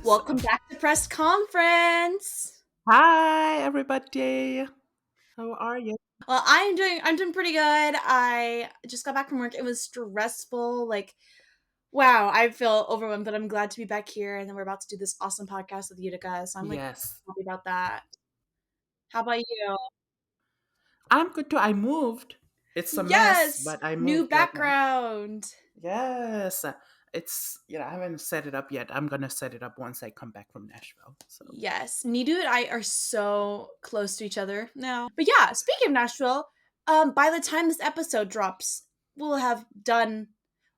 Welcome back to Press Conference. Hi, everybody. How are you? Well, I'm doing pretty good. I just got back from work. It was stressful. Wow, I feel overwhelmed, but I'm glad to be back here. And then we're about to do this awesome podcast with Utica. So I'm Yes, happy about that. How about you? I'm good too. I moved. It's a mess, Yes, but I new moved right now. background. Yes, it's I haven't set it up yet. I'm gonna set it up once I come back from Nashville. So Yes, Nidu and I are so close to each other now. But yeah, speaking of Nashville, by the time this episode drops, we'll have done.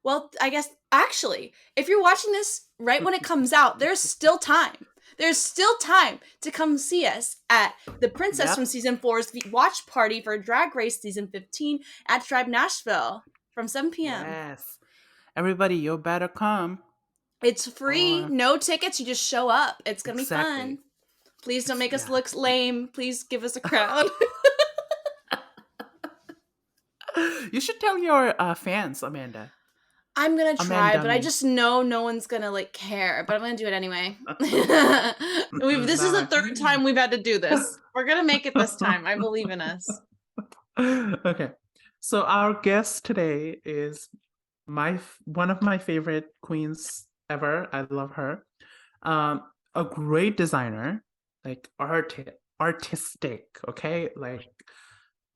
Well, I guess actually, if you're watching this right when it comes out, there's still time. There's still time to come see us at the Princess yep, from Season 4's watch party for Drag Race Season 15 at Tribe Nashville from 7 p.m. yes. Everybody, you better come. It's free, Oh, no tickets, you just show up. It's gonna be exactly. fun. Please don't make us Yeah. look lame. Please give us a crown. You should tell your fans, Amanda. I'm gonna try, Amanda, but I just know no one's gonna care. But I'm gonna do it anyway. This is the third time we've had to do this. We're gonna make it this time. I believe in us. Okay. So our guest today is one of my favorite queens ever. I love her. A great designer, like artistic, okay? Like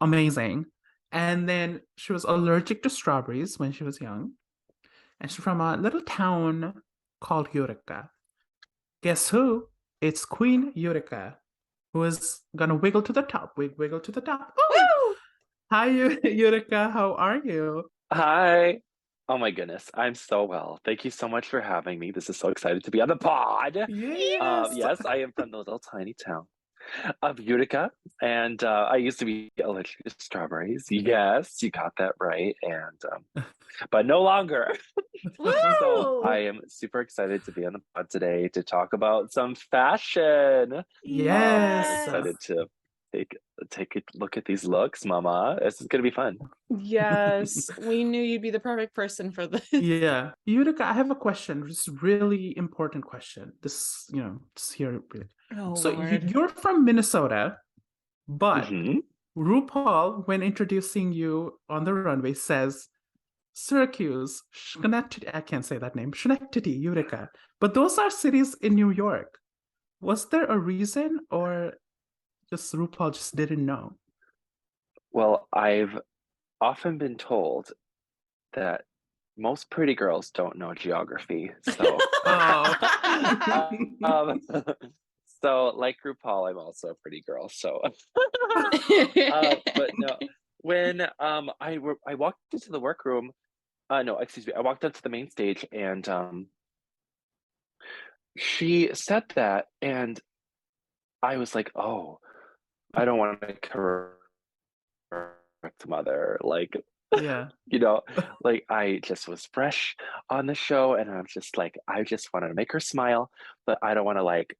amazing. And then she was allergic to strawberries when she was young. And she's from a little town called Utica. Guess who? It's Queen Utica, who is gonna wiggle to the top. Wiggle to the top. Oh! Woo! Hi, Utica. How are you? Hi. Oh my goodness, I'm so well. Thank you so much for having me. This is so excited to be on the pod. Yes. Yes, I am from the little tiny town of Utica, and I used to be allergic to strawberries. Yes, you got that right, and but no longer. So Woo! I am super excited to be on the pod today to talk about some fashion. I'm Yes. Yes. excited to take a look at these looks, Mama. This is gonna be fun. Yes. We knew you'd be the perfect person for this. Yeah. Utica, I have a question. This really important question. This here. Oh, So Lord. you're from Minnesota, but hmm RuPaul, when introducing you on the runway, says Syracuse, Schenectady. I can't say that name. Schenectady, Utica. But those are cities in New York. Was there a reason, or just RuPaul just didn't know? Well, I've often been told that most pretty girls don't know geography. So, Oh. um, so like RuPaul, I'm also a pretty girl. So, but no, when I walked into the workroom, no, excuse me, I walked onto the main stage and she said that, and I was like, oh, I don't want to correct mother. Like, Yeah. like I just was fresh on the show and I'm just like, I just wanted to make her smile, but I don't want to like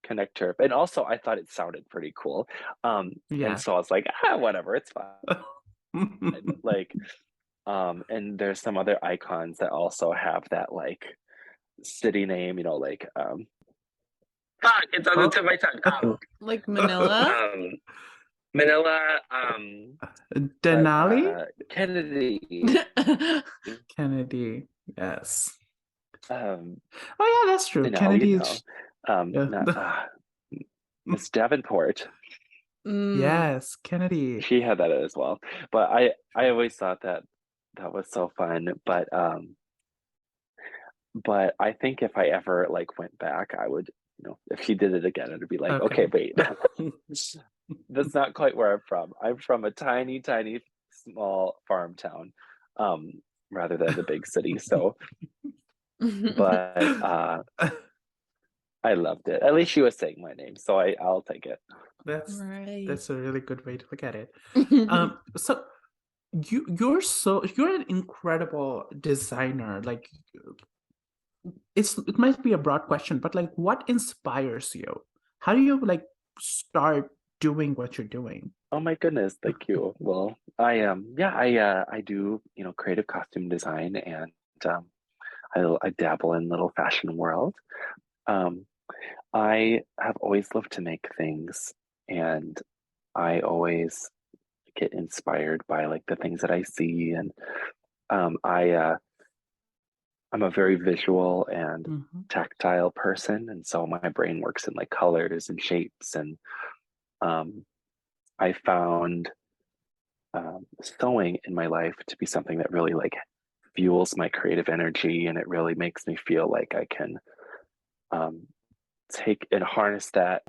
connect her. And also I thought it sounded pretty cool. And Yeah. so I was like, whatever, it's fine. Like, and there's some other icons that also have that like city name, like fuck, it's on the tip of my tongue. Like Manila? Manila, Denali? Kennedy. Kennedy. Yes. Um, Oh yeah, that's true. Kennedy. Yeah. not Miss Davenport. Yes, Kennedy. She had that as well. But I always thought that was so fun. But I think if I ever like went back, I would, if she did it again, it'd be like, okay, wait, that's not quite where I'm from. I'm from a tiny, tiny, small farm town, rather than the big city. So, but I loved it. At least she was saying my name, so I'll take it. That's Right. a really good way to look at it. So you're an incredible designer. Like it might be a broad question, but like what inspires you? How do you like start doing what you're doing? Oh my goodness, thank you. Well, I do, creative costume design and I dabble in little fashion world. I have always loved to make things, and I always get inspired by like the things that I see, and I'm a very visual and Mm-hmm. tactile person, and so my brain works in like colors and shapes, and um, I found sewing in my life to be something that really like fuels my creative energy, and it really makes me feel like I can um, take and harness that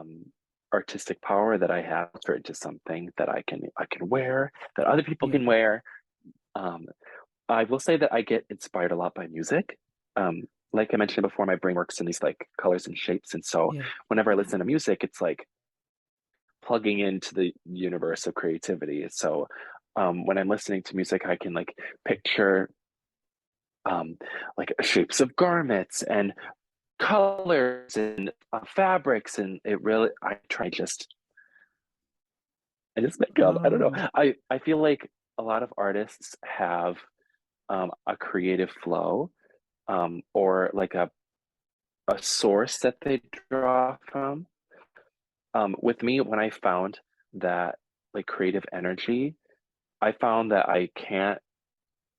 artistic power that I have for into something that I can wear, that other people Yeah. can wear. Um, I will say that I get inspired a lot by music. Like I mentioned before, my brain works in these like colors and shapes, and so Yeah. whenever I listen to music, it's like plugging into the universe of creativity. So when I'm listening to music, I can like picture um, like shapes of garments and colors and fabrics, and it really I just make up. I don't know. Oh. I feel like a lot of artists have a creative flow, or like a source that they draw from. With me, when I found that like creative energy, I found that I can't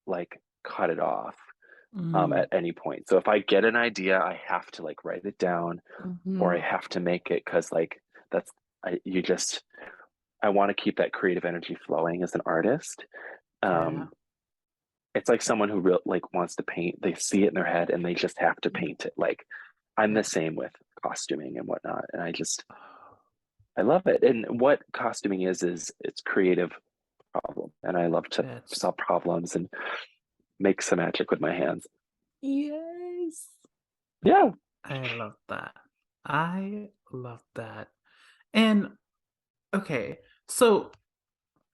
like cut it off Mm. at any point. So if I get an idea, I have to like write it down, or I Mhm. have to make it, because like that's you just I want to keep that creative energy flowing as an artist. Yeah. Um, it's like someone who like wants to paint. They see it in their head and they just have to paint it. Like I'm Yeah. the same with costuming and whatnot, and I love it. And what costuming is it's creative problem, and I love to That's solve problems and make some magic with my hands. Yes. Yeah, I love that. I love that. And okay, so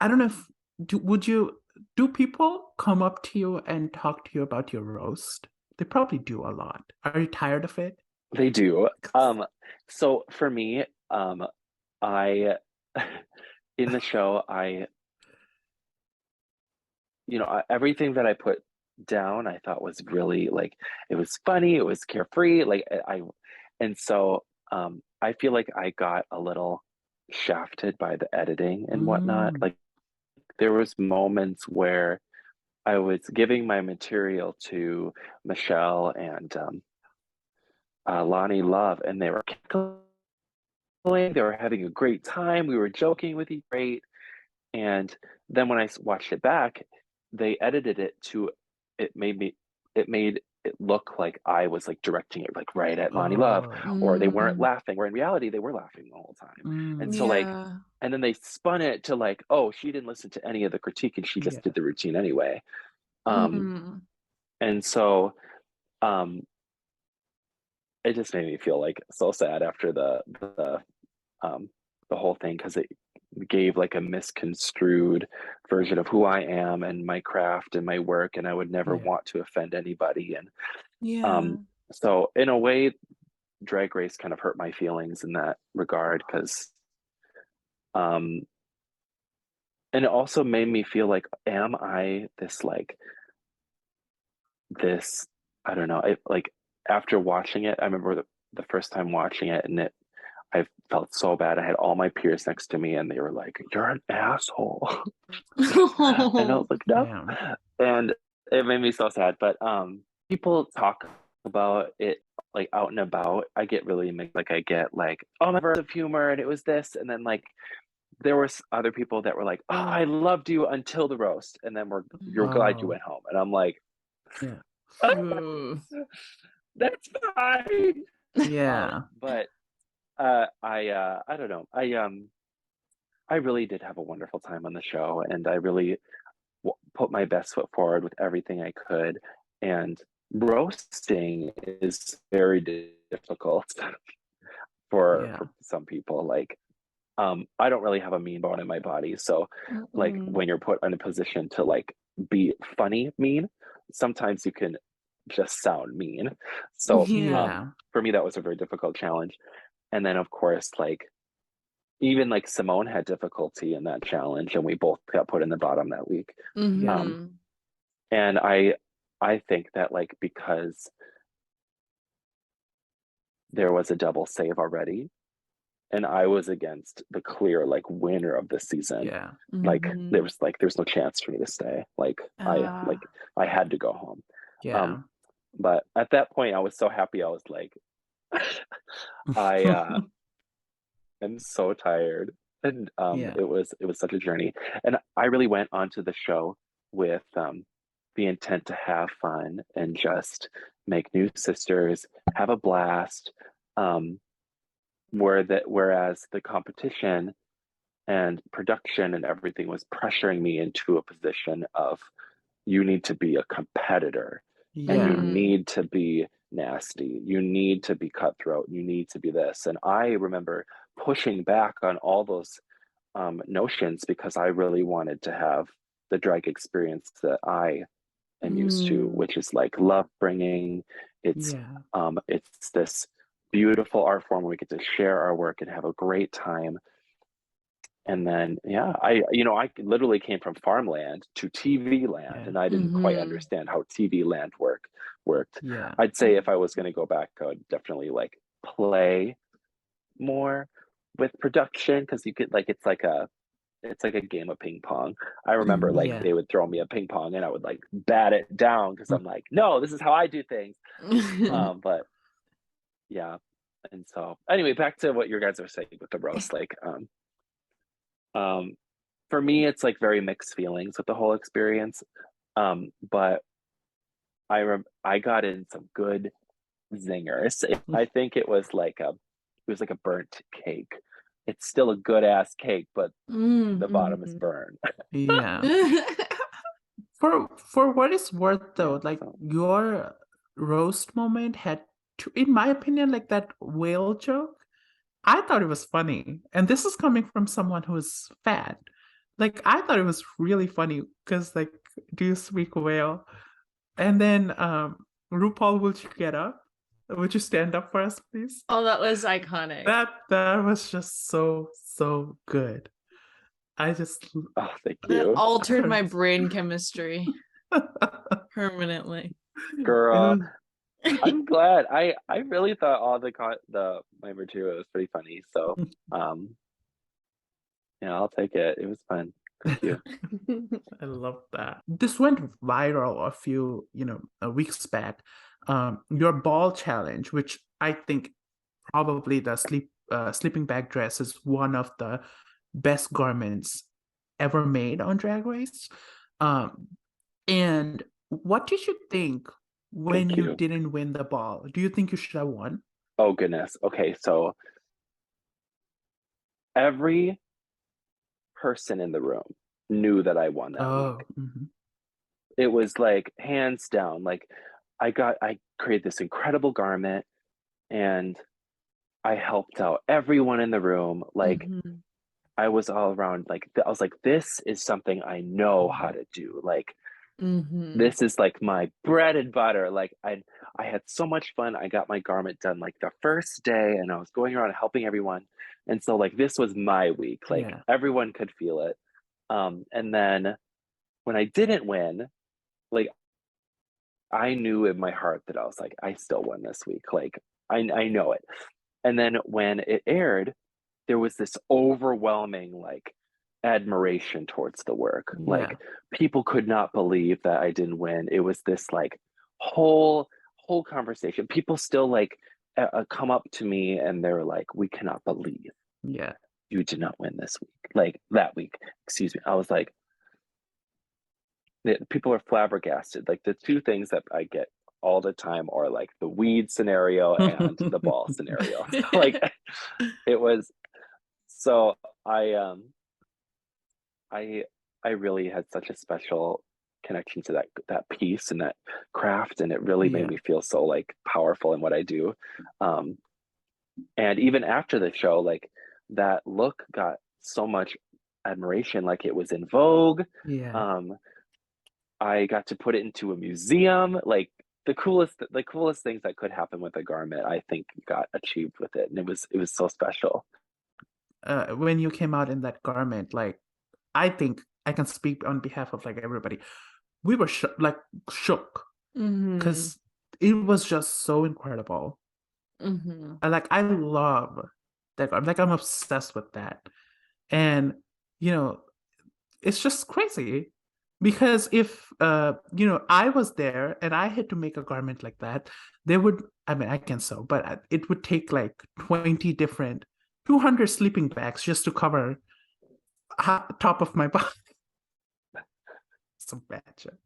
I don't know if would you do people come up to you and talk to you about your roast? They probably do a lot. Are you tired of it? they do. So for me, I in the show, everything that I put down, I thought was really like it was funny, it was carefree, like and so I feel like I got a little shafted by the editing and whatnot. Mm. Like there was moments where I was giving my material to Michelle and Lonnie Love, and they were cackling, they were having a great time, we were joking with each other. And then when I watched it back, they edited it to it made me it made it look like I was like directing it like right at Lonnie Love, Oh. or they weren't Mm. laughing, where in reality they were laughing the whole time. And Mm. so like Yeah. and then they spun it to like, oh, she didn't listen to any of the critique and she just Yeah. did the routine anyway. Um Mhm. and so um it just made me feel like so sad after um the whole thing, because it gave like a misconstrued version of who I am and my craft and my work, and I would never Yeah. want to offend anybody. And Yeah. um, so, in a way, Drag Race kind of hurt my feelings in that regard, because, um, and it also made me feel like, am I this like this? I don't know. Like after watching it, I remember the first time watching it, and I felt so bad. I had all my peers next to me, and they were like, "You're an asshole." And I was like, no. Damn. And it made me so sad. But people talk about it like out and about. I get really mixed. Like I get like, oh, my verse of humor, and it was this, and then like there was other people that were like, oh, I loved you until the roast, and then you're glad you Oh. went home, and I'm like, Yeah. Mm. that's fine. Yeah. But I don't know. I really did have a wonderful time on the show, and I really put my best foot forward with everything I could. And roasting is very difficult Yeah. for some people. Like, I don't really have a mean bone in my body, so like Mm-mm. when you're put in a position to like be funny mean, sometimes you can just sound mean. So Yeah. Yeah. for me, that was a very difficult challenge. And then of course, like even like Simone had difficulty in that challenge, and we both got put in the bottom that week. Yeah. Um, Mhm. and I think that like because there was a double save already, and I was against the clear like winner of the season. Yeah. Like there was no chance for me to stay. Like I had to go home. Yeah. But at that point I was so happy. I was like, I am so tired. And Yeah. it was such a journey. And I really went onto the show with the intent to have fun and just make new sisters, have a blast. Whereas the competition and production and everything was pressuring me into a position of, you need to be a competitor and you Yeah. need to be nasty, you need to be cutthroat, you need to be this. And I remember pushing back on all those notions because I really wanted to have the drag experience that I am used to, which is like love bringing. It's Yeah. it's this beautiful art form where we get to share our work and have a great time. And then I literally came from farmland to TV land, Yeah. and I didn't quite understand how TV land worked. Yeah. I'd say if I was going to go back, I would definitely like play more with production, because you could like it's like a game of ping pong. I remember like Yeah. they would throw me a ping pong and I would like bat it down because I'm like, no, this is how I do things. But yeah. And so anyway, back to what your guys are saying with the roast. Like for me it's like very mixed feelings with the whole experience. But I got in some good zingers. I think it was like a burnt cake. It's still a good ass cake, but the bottom is burned. Yeah. For what it's worth though, like your roast moment had in my opinion, like that whale joke, I thought it was funny. And this is coming from someone who's fat. Like I thought it was really funny because like, do you speak whale? And then RuPaul, would you get up? Would you stand up for us, please? Oh, that was iconic. That was just so good. I just thank you. That altered my brain chemistry permanently. Girl, I'm glad. I really thought all my material was pretty funny. So I'll take it. It was fun. Thank you. I love that. This went viral a few, weeks back. Your ball challenge, which I think probably the sleeping bag dress is one of the best garments ever made on Drag Race. And what did you think when you didn't win the ball? Do you think you should have won? Oh goodness. Okay, so every person in the room knew that I won that week. It was like hands down. Like I created this incredible garment and I helped out everyone in the room. Like I was all around, like I was like, this is something I know how to do. Like this is like my bread and butter. Like I had so much fun. I got my garment done like the first day and I was going around helping everyone. And so like this was my week. Like everyone could feel it. And then when I didn't win, like I knew in my heart that I was like, I still won this week. Like I know it. And then when it aired, there was this overwhelming like admiration towards the work. Like people could not believe that I didn't win. It was this like whole conversation. People still like come up to me and they're like, we cannot believe you did not win this week. Like that week, excuse me. I was like, people are flabbergasted. Like the two things that I get all the time are like the weed scenario and the ball scenario. Like it was, so I really had such a special connection to that piece and that craft, and it really made me feel so like powerful in what I do. And even after the show, like that look got so much admiration. Like it was in Vogue. I got to put it into a museum. Like the coolest things that could happen with a garment, I think got achieved with it. And it was so special. When you came out in that garment, like I think I can speak on behalf of like everybody. We were shook because it was just so incredible. I love that garment. Like I'm obsessed with that. And it's just crazy because if I was there and I had to make a garment like that, I mean, I can sew, but it would take like 20 different 200 sleeping bags just to cover top of my body. Some bad shit.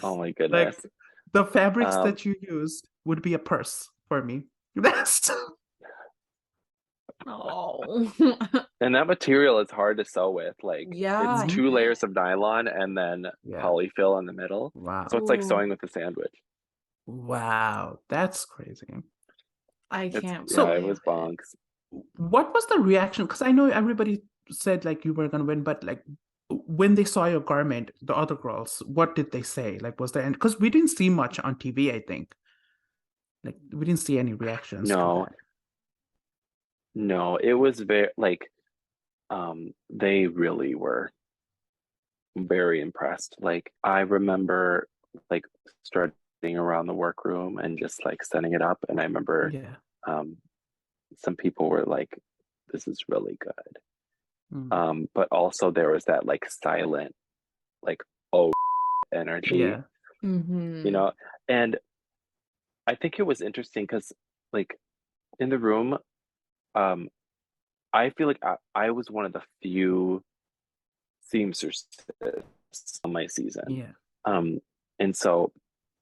Oh my Like goodness. the fabrics that you used would be a purse for me. That's Oh. And that material is hard to sew with. Like it's Yeah. 2 layers of nylon and then Yeah. polyfill in the middle. Wow. So it's like Ooh. sewing with a sandwich. Wow, that's crazy. I can't Yeah, believe it was bonks. What was the reaction? Because I know everybody said like you were gonna win, but like when they saw your garment, the other girls, what did they say? Like, was there? Because we didn't see much on TV, I think. Like, we didn't see any reactions to No, that. no, it was very like they really were very impressed. Like I remember like starting around the workroom and just like setting it up, and I remember Yeah. some people were like, "This is really good," Mm. but also there was that like silent, like oh energy, Yeah. you know. And I think it was interesting because like in the room, um, I feel like I was one of the few seamstresses on my season. Yeah. Um, and so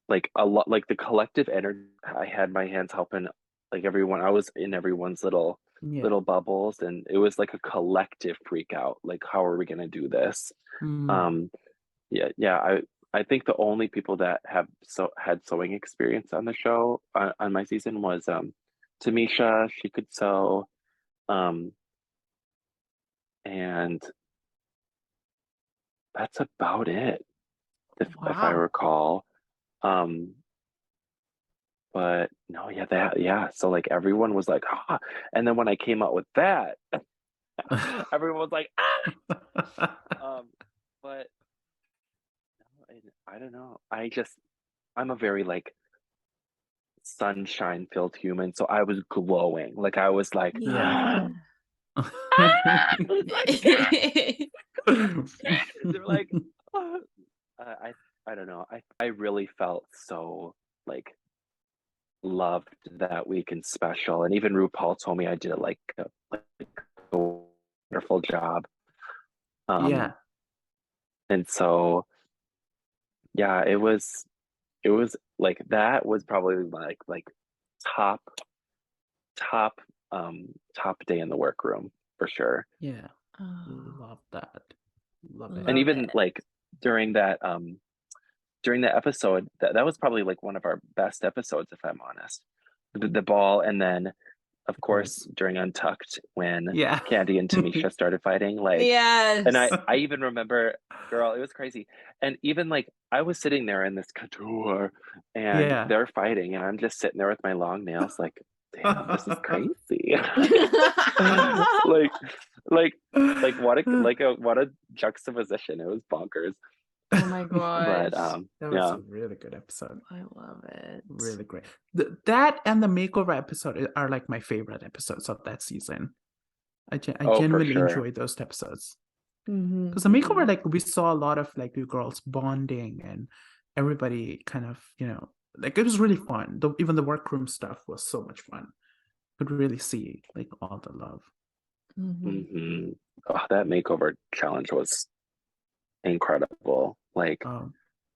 like a lot like the collective energy, I had my hands helping like everyone. I was in everyone's Yeah. little bubbles, and it was like a collective freak out. Like, how are we gonna do this? Mm. Um, yeah. I think the only people that had sewing experience on the show on my season was Tamisha. She could sew, um, and that's about it, if I Wow. recall. Um, but no, yeah. So like everyone was like, ah, and then when I came out with that, everyone was like, ah. But no, I don't know. I'm a very like sunshine filled human, so I was glowing. Like I was like, Yeah. like, yes! They're like, oh. I don't know. I really felt so like loved that week and special. And even RuPaul told me I did like a wonderful job. Yeah. And so yeah, it was like that was probably like top top top day in the workroom for sure. Yeah. Oh, Love that. Love it. And love even it. like during that during that episode, that was probably like one of our best episodes, if I'm honest. The ball, and then of It was. course during Untucked when Yeah. Candy and Tamisha started fighting, like, and Yes. I even remember, girl, it was crazy. And even like I was sitting there in this couture and Yeah. they're fighting, and I'm just sitting there with my long nails, like, damn, this is crazy. like like what a juxtaposition. It was bonkers. Oh my But gosh. That was yeah. a really good episode. I love it. Really great. That and the makeover episode are like my favorite episodes of that season. I Oh, for genuinely sure. enjoy those episodes. Mm-hmm. Because the makeover, like we saw a lot of like you girls bonding and everybody kind of, like it was really fun. Even the workroom stuff was so much fun. Could really see like all the love. Mm-hmm. Oh, that makeover challenge was incredible. Like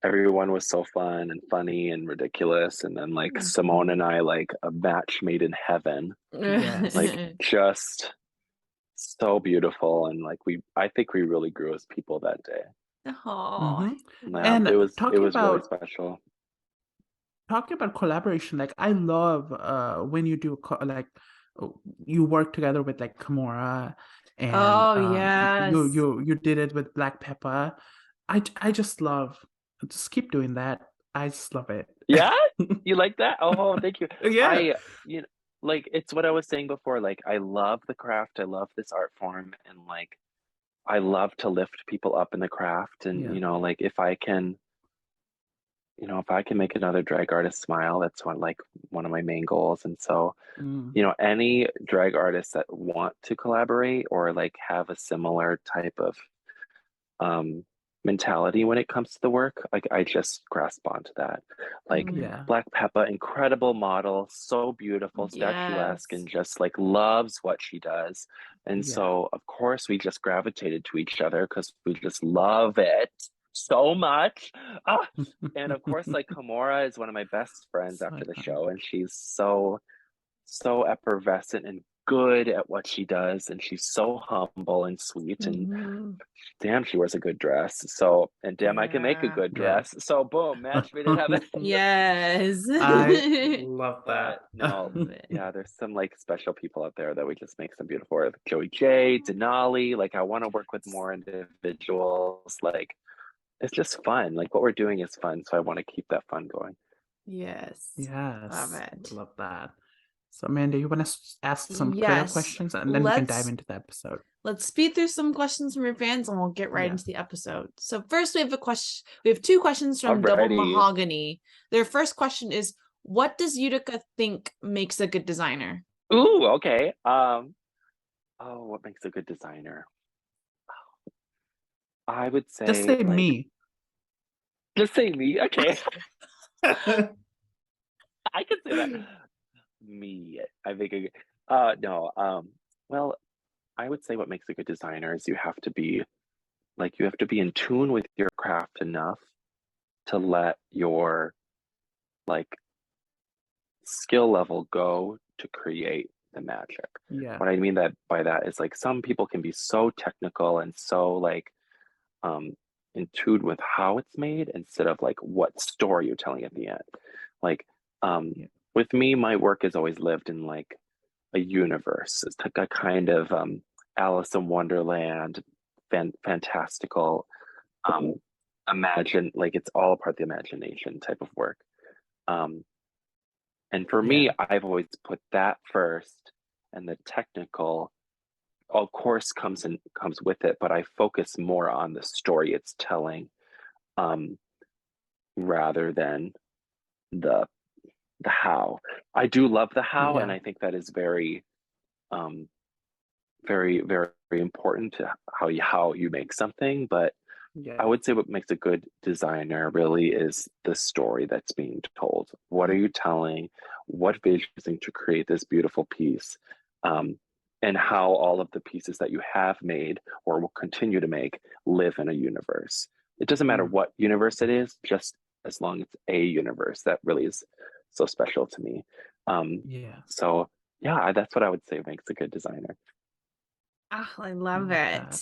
everyone was so fun and funny and ridiculous, and then like Simone and I, like a match made in heaven. Yes. Like just so beautiful, and like I think we really grew as people that day. Oh. Yeah, And it was talking really about special. collaboration, like I love when you do you work together with like Kimura, and Oh yes. you did it with Black Pepper. I just keep doing that. I just love it. Yeah, you like that? Oh, thank you. Yeah. You know, like it's what I was saying before. Like I love the craft. I love this art form, and like I love to lift people up in the craft. And Yeah. like if I can if I can make another drag artist smile, that's one of my main goals. And so, Mm. any drag artists that want to collaborate or like have a similar type of mentality when it comes to the work, like I just grasp onto that. Like Yeah. Black Peppa, incredible model, so beautiful, statuesque, Yes. and just like loves what she does. And Yeah. so of course we just gravitated to each other because we just love it so much. Ah! And of course, like Hamora is one of my best friends So after the iconic. show, and she's so effervescent and good at what she does, and she's so humble and sweet, and Mhm. damn, she wears a good dress. So, and damn, I can make a Yeah. good Yeah. dress. So, boom, match made in heaven. Yes. I love But that. no, Love it. yeah, there's some like special people out there that we just make some beautiful work. Like Joey J, Denali. Like, I want to work with more individuals. Like, it's just fun. Like, what we're doing is fun. So, I want to keep that fun going. Yes. Love Yes. it. Love that. So, Amanda, you want to ask some trailer Yes. questions and then we can dive into the episode. Let's speed through some questions from your fans and we'll get right Yeah. into the episode. So first we have we have two questions from Double Alrighty. Mahogany. Their first question is, what does Utica think makes a good designer? Ooh, okay. What makes a good designer? I would say Just say like me. just say me. Okay. I could say that. Me. I think no, well, I would say what makes a good designer is you have to be in tune with your craft enough to let your like skill level go to create the magic. Yeah. What I mean by that is like some people can be so technical and so like um in tune with how it's made instead of like what story you're telling at the end. Like Yeah. with me, my work has always lived in like a universe. It's like a kind of Alice in Wonderland, fantastical, um, imagine like it's all a part of the imagination type of work. Um, and for me, Yeah. I've always put that first, and the technical, of course, comes with it. But I focus more on the story it's telling, um, rather than the how. I do love the how, and Yeah. I think that is very um, very, very important to how you make something. But I Yeah. would say what makes a good designer really is the story that's being told. What are you telling? What vision to create this beautiful piece? And how all of the pieces that you have made or will continue to make live in a universe. It doesn't matter Mm. what universe it is, just as long as it's a universe that really is so special to me. Yeah. So yeah, that's what I would say makes a good designer. Ah, I love Love that.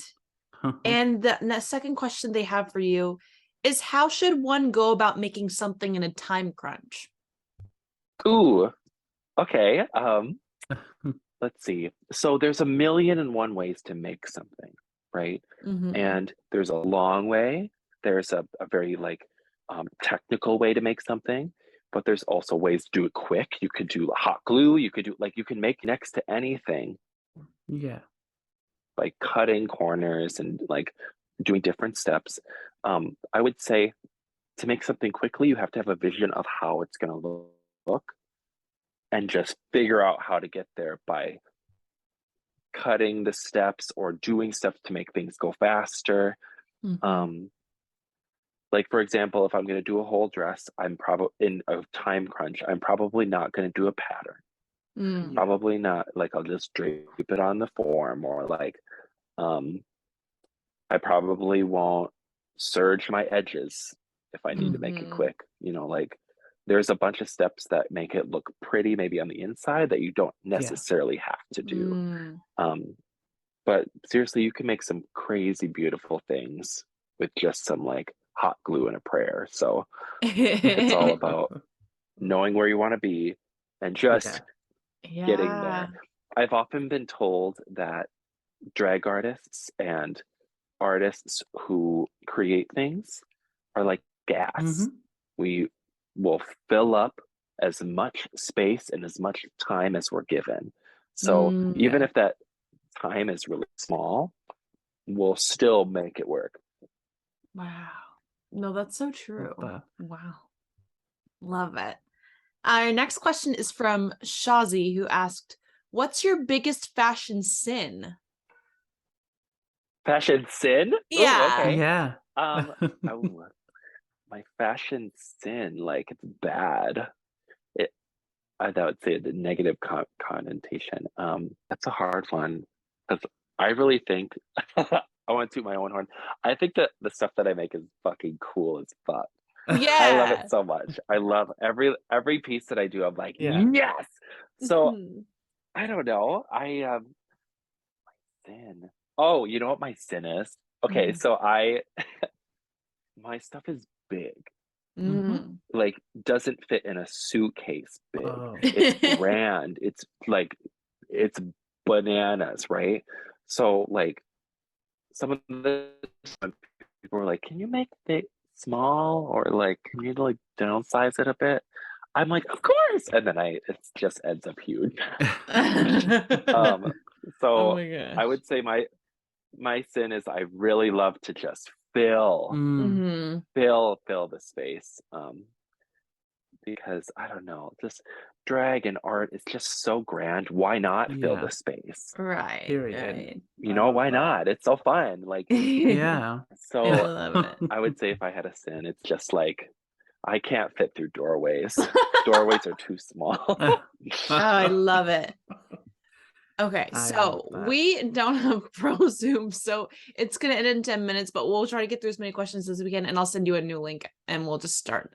it. And the second question they have for you is, how should one go about making something in a time crunch? Ooh, okay. Let's see. So there's a million and one ways to make something, right? Mm-hmm. And there's a long way. There's a very like technical way to make something, but there's also ways to do it quick. You could do hot glue. You could do like you can make next to anything Yeah. by cutting corners and like doing different steps. I would say to make something quickly, you have to have a vision of how it's going to look and just figure out how to get there by cutting the steps or doing stuff to make things go faster. Mm-hmm. Like for example, if I'm going to do a whole dress, I'm probably in a time crunch. I'm probably not going to do a pattern. Mm. Yeah. Probably not like I'll just drape it on the form or like um I probably won't serge my edges if I need to make it Mm-hmm. quick. Like there's a bunch of steps that make it look pretty maybe on the inside that you don't Yeah. necessarily have to do. Mm. But seriously, you can make some crazy beautiful things with just some like hot glue and a prayer. So it's all about knowing where you want to be and just getting Yeah. there. I've often been told that drag artists and artists who create things are like gas. Mm-hmm. We will fill up as much space and as much time as we're given. So even Yeah. if that time is really small, we'll still make it work. Wow. No, that's so Love true. that. Wow. Love it. Our next question is from Shazi, who asked, "What's your biggest fashion sin?" Fashion sin? Ooh, Yeah. okay. Yeah. Oh, my fashion sin, like it's bad. I would say the negative connotation. That's a hard one because I really think I want to toot my own horn. I think that the stuff that I make is fucking cool as fuck. I love it Yeah. so much. I love every piece that I do. I'm like, Yeah. yes. So Mhm. I don't know. Sin. Oh, you know what my sin is? Okay, Mhm. so my stuff is big. Mhm. Like doesn't fit in a suitcase big. Oh. It's grand. It's like it's bananas, right? So like some of the time people were like, "Can you make it small or like can you like downsize it a bit?" I'm like, "Of course," and then it just ends up huge. um, Oh so my gosh. I would say my sin is I really love to just fill Mm. Mhm. fill the space. Because I don't know, just drag and art is just so grand. Why not fill Yeah. the space? Right. Period. Right. You I know, love why that. not? It's so fun. Like, Yeah. I so love it. I would say if I had a sin, it's just like I can't fit through doorways. Doorways are too small. Oh, I love it. Okay, I love so that. we don't have pro Zoom, so it's gonna end in 10 minutes, but we'll try to get through as many questions as we can, and I'll send you a new link and we'll just start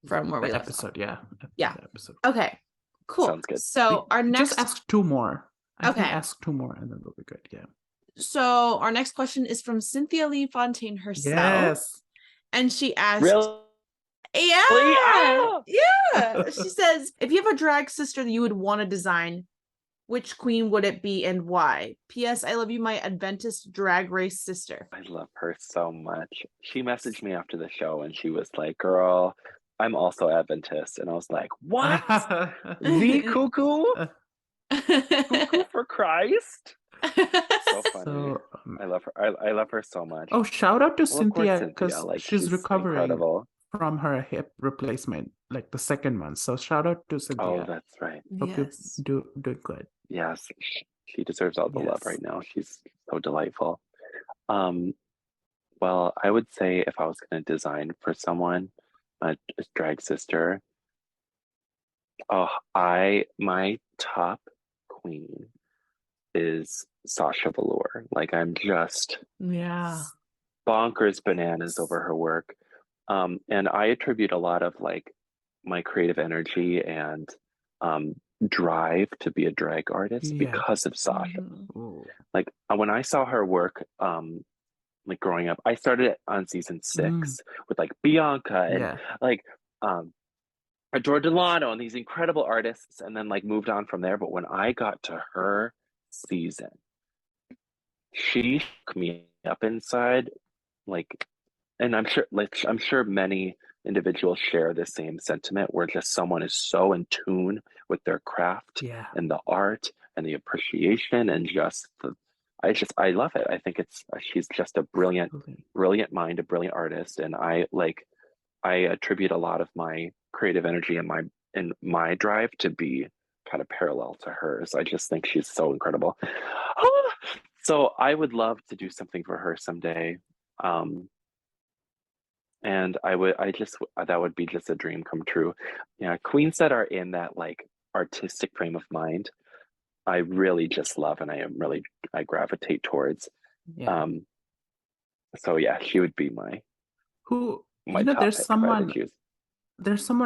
from where we The left off. episode, yeah. Yeah. The episode. Okay, cool. Sounds good. So our Just next ask two more. I think okay. ask two more and then we'll be good. Yeah. So our next question is from Cynthia Lee Fontaine herself. Yes. And she asked, Really? yeah, Ah! yeah. She says, if you have a drag sister that you would want to design, which queen would it be and why? P.S. I love you, my Adventist drag race sister. I love her so much. She messaged me after the show and she was like, "Girl, I'm also Adventist." And I was like, "What? The cuckoo? Cuckoo for Christ?" So funny. So, I love her. I love her so much. oh, shout out to Well, of course, Cynthia Cynthia. because Like she's she's recovering incredible. from her hip replacement, like the second one. So shout out to Oh, Cynthia. that's right. Hope Yes. you do good. Yes, she deserves all the love Yes. right now. She's so delightful. Well, I would say if I was going to design for someone, a drag sister, oh, my top queen is Sasha Velour. Like I'm just Yeah. bonkers bananas over her work. And I attribute a lot of like my creative energy and drive to be a drag artist Yeah. because of Sasha. Mhm. Ooh. Like when I saw her work, like growing up, I started on season 6 with like Bianca and Yeah. like Adore Delano and these incredible artists, and then like moved on from there. But when I got to her season, she shook me up inside, like, and I'm sure many individuals share the same sentiment where just someone is so in tune with their craft Yeah. and the art and the appreciation and I love it. I think she's just a brilliant mind, a brilliant artist, and I attribute a lot of my creative energy and my drive to be kind of parallel to hers. I just think she's so incredible. So I would love to do something for her someday. And that would be just a dream come true. Yeah, queens that are in that like artistic frame of mind, I really just love and I gravitate towards. Yeah. So yeah, she would be my Who, top there's pick if I had to someone choose.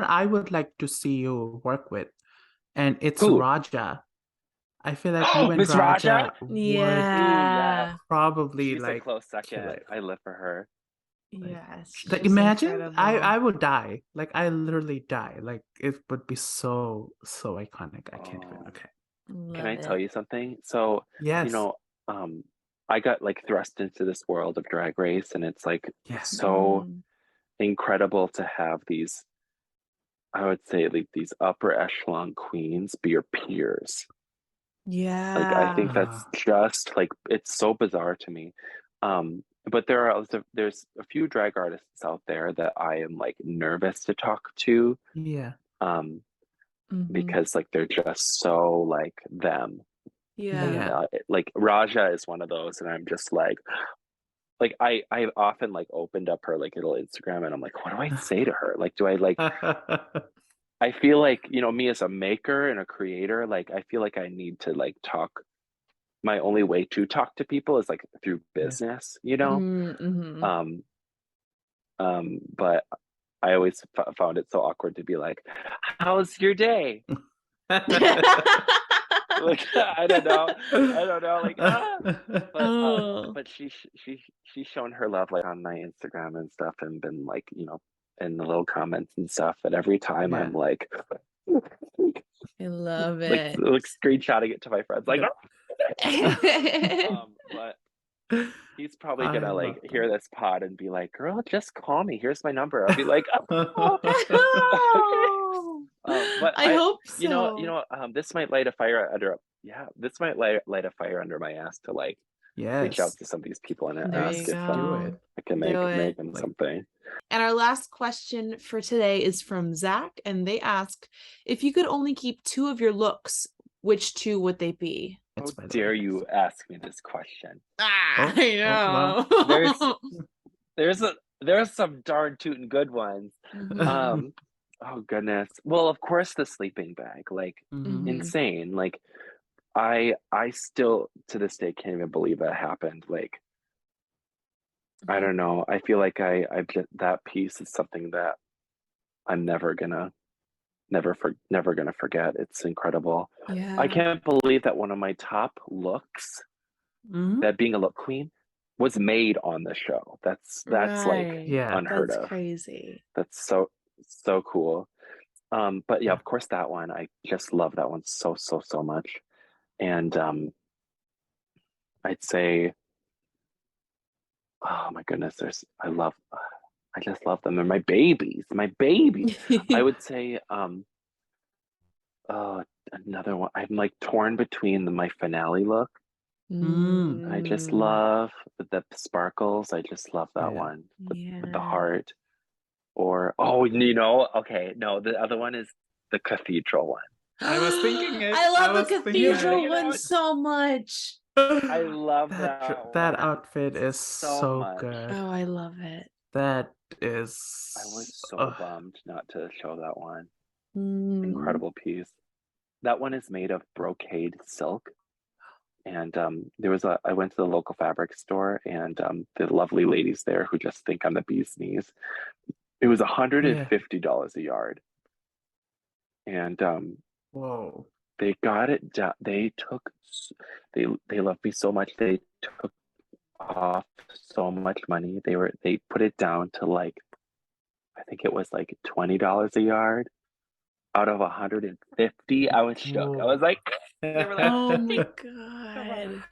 I would like to see you work with, and it's Who? Raja. I feel like you and Miss Raja? Raja would Ooh, yeah. Yeah. probably She's a like close kill second. it. I live for her. Yes. Like She's imagine incredible. I would die. Like I literally die. Like it would be so iconic. I can't even. Oh, Okay. can Love I tell it. you something? So, you Yes. know, I got like thrust into this world of drag race, and it's like Yes. so Mhm. incredible to have I would say like these upper echelon queens be your peers. Like I Yeah. think that's just like it's so bizarre to me. but there's a few drag artists out there that I am like nervous to talk to, Yeah. because like they're just so like them. And Yeah. like Raja is one of those, and I'm just like I often like opened up her like little Instagram, and I'm like, what do I say to her? Like, do I like? I feel like, me as a maker and a creator, like I feel like I need to like talk. My only way to talk to people is like through Yeah. business, Mm-hmm. But I always found it so awkward to be like, "How's your day?" Like I don't know, like but Oh. but she's shown her love like on my Instagram and stuff, and been like, in the little comments and stuff, and every time Yeah. I'm like I love like it. screenshotting it to my friends like but he's probably I gonna like love hear that. this pod and be like, girl, just call me, here's my number. I'll be like, oh. But I hope so. this might light a fire under this might light a fire under my ass to like reach out Yes. to some of these people and There ask you if Do go. it. I can Do make it. them Like, something. And our last question for today is from Zach, and they ask, if you could only keep 2 of your looks, which 2 would they be? How it's by the dare way. you ask me this question? Ah, Oh, I know. well. There's some darn tootin' good ones. Mhm. Oh goodness. Well, of course the sleeping bag, like Mhm. insane. Like I still to this day can't even believe that happened. Like I don't know. I feel like I've just, that piece is something that I'm never gonna forget. It's incredible. I Yeah. can't believe that one of my top looks, Mhm. that being a look queen, was made on the show. That's like Right. Yeah. unheard That's of. crazy. That's so cool. But yeah, Yeah. of course that one. I just love that one so much. And I'd say, oh my goodness, I just love them. They're my babies, I would say, oh, another one. I'm like torn between my finale look. I just love the sparkles. I just love that Yeah. one with the Yeah. heart. Or okay, no, the other one is the cathedral one. I was thinking it. I love the thinking cathedral it. one so much. I love that one outfit is so so much. good. Oh, I love it. That is. I was so bummed not to show that one. Mm. Incredible piece. That one is made of brocade silk. And I went to the local fabric store, and the lovely ladies there who just think I'm the bee's knees. It was $150 a yard. And Whoa. they got it down. They loved me so much. They took off so much money. They put it down to like, I think it was like $20 a yard out of 150. I was shook. I was like, they were like, Oh my come on. god.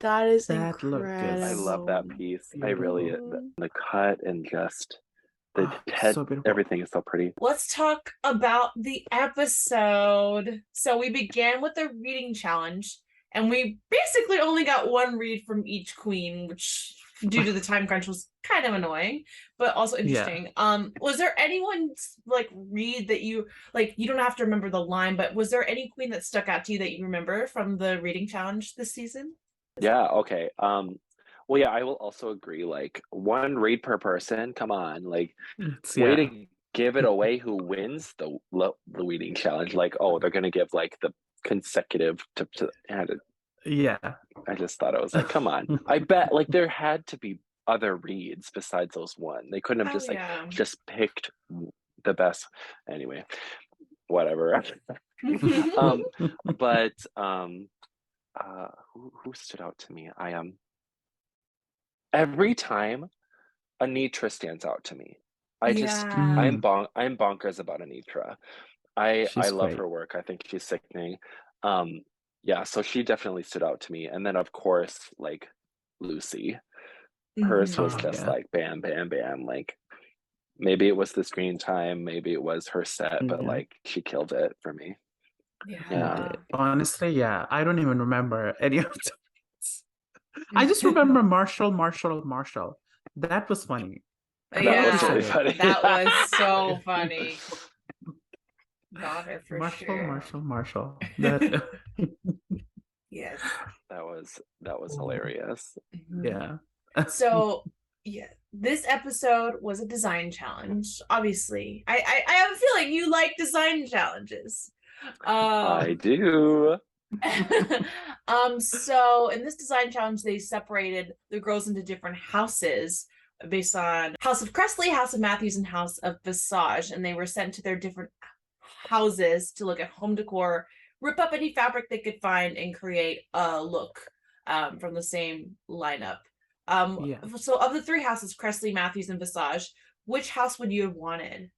That is That look is I love that incredible. piece. I really, beautiful. the cut and just the Oh, head, so beautiful. everything is so pretty. Let's talk about the episode. So we began with the reading challenge, and we basically only got one read from each queen, which due to the time crunch was kind of annoying, but also interesting. Was there anyone's like read that you like, you don't have to remember the line, but was there any queen that stuck out to you that you remember from the reading challenge this season? Yeah, okay. Well, yeah, I will also agree, like one read per person. Come on, like way to give it away who wins the reading challenge. Like, oh, they're gonna give like the consecutive Yeah. I just thought it was like, come on. I bet like there had to be other reads besides those one. They couldn't have just just picked the best. Anyway, whatever. But who stood out to me? Every time Anitra stands out to me. I'm bonkers about Anitra. I love great. her work. I think she's sickening. Yeah, so she definitely stood out to me. And then of course, like Lucy. Hers was just like bam, bam, bam. Like maybe it was the screen time, maybe it was her set, but like she killed it for me. Yeah. Honestly, yeah. I don't even remember any of those. I just remember Marshall. That was funny. That was Yeah, really funny. that was so funny. Got her for sure. Marshall. That Yes. That was hilarious. yeah. So yeah, this episode was a design challenge. Obviously, I have a feeling you like design challenges. I do. So in this design challenge, they separated the girls into different houses based on House of Cressley, House of Matthews, and House of Visage, and they were sent to their different houses to look at home decor, rip up any fabric they could find, and create a look from the same lineup. Yeah. So of the three houses, Cressley, Matthews, and Visage, which house would you have wanted?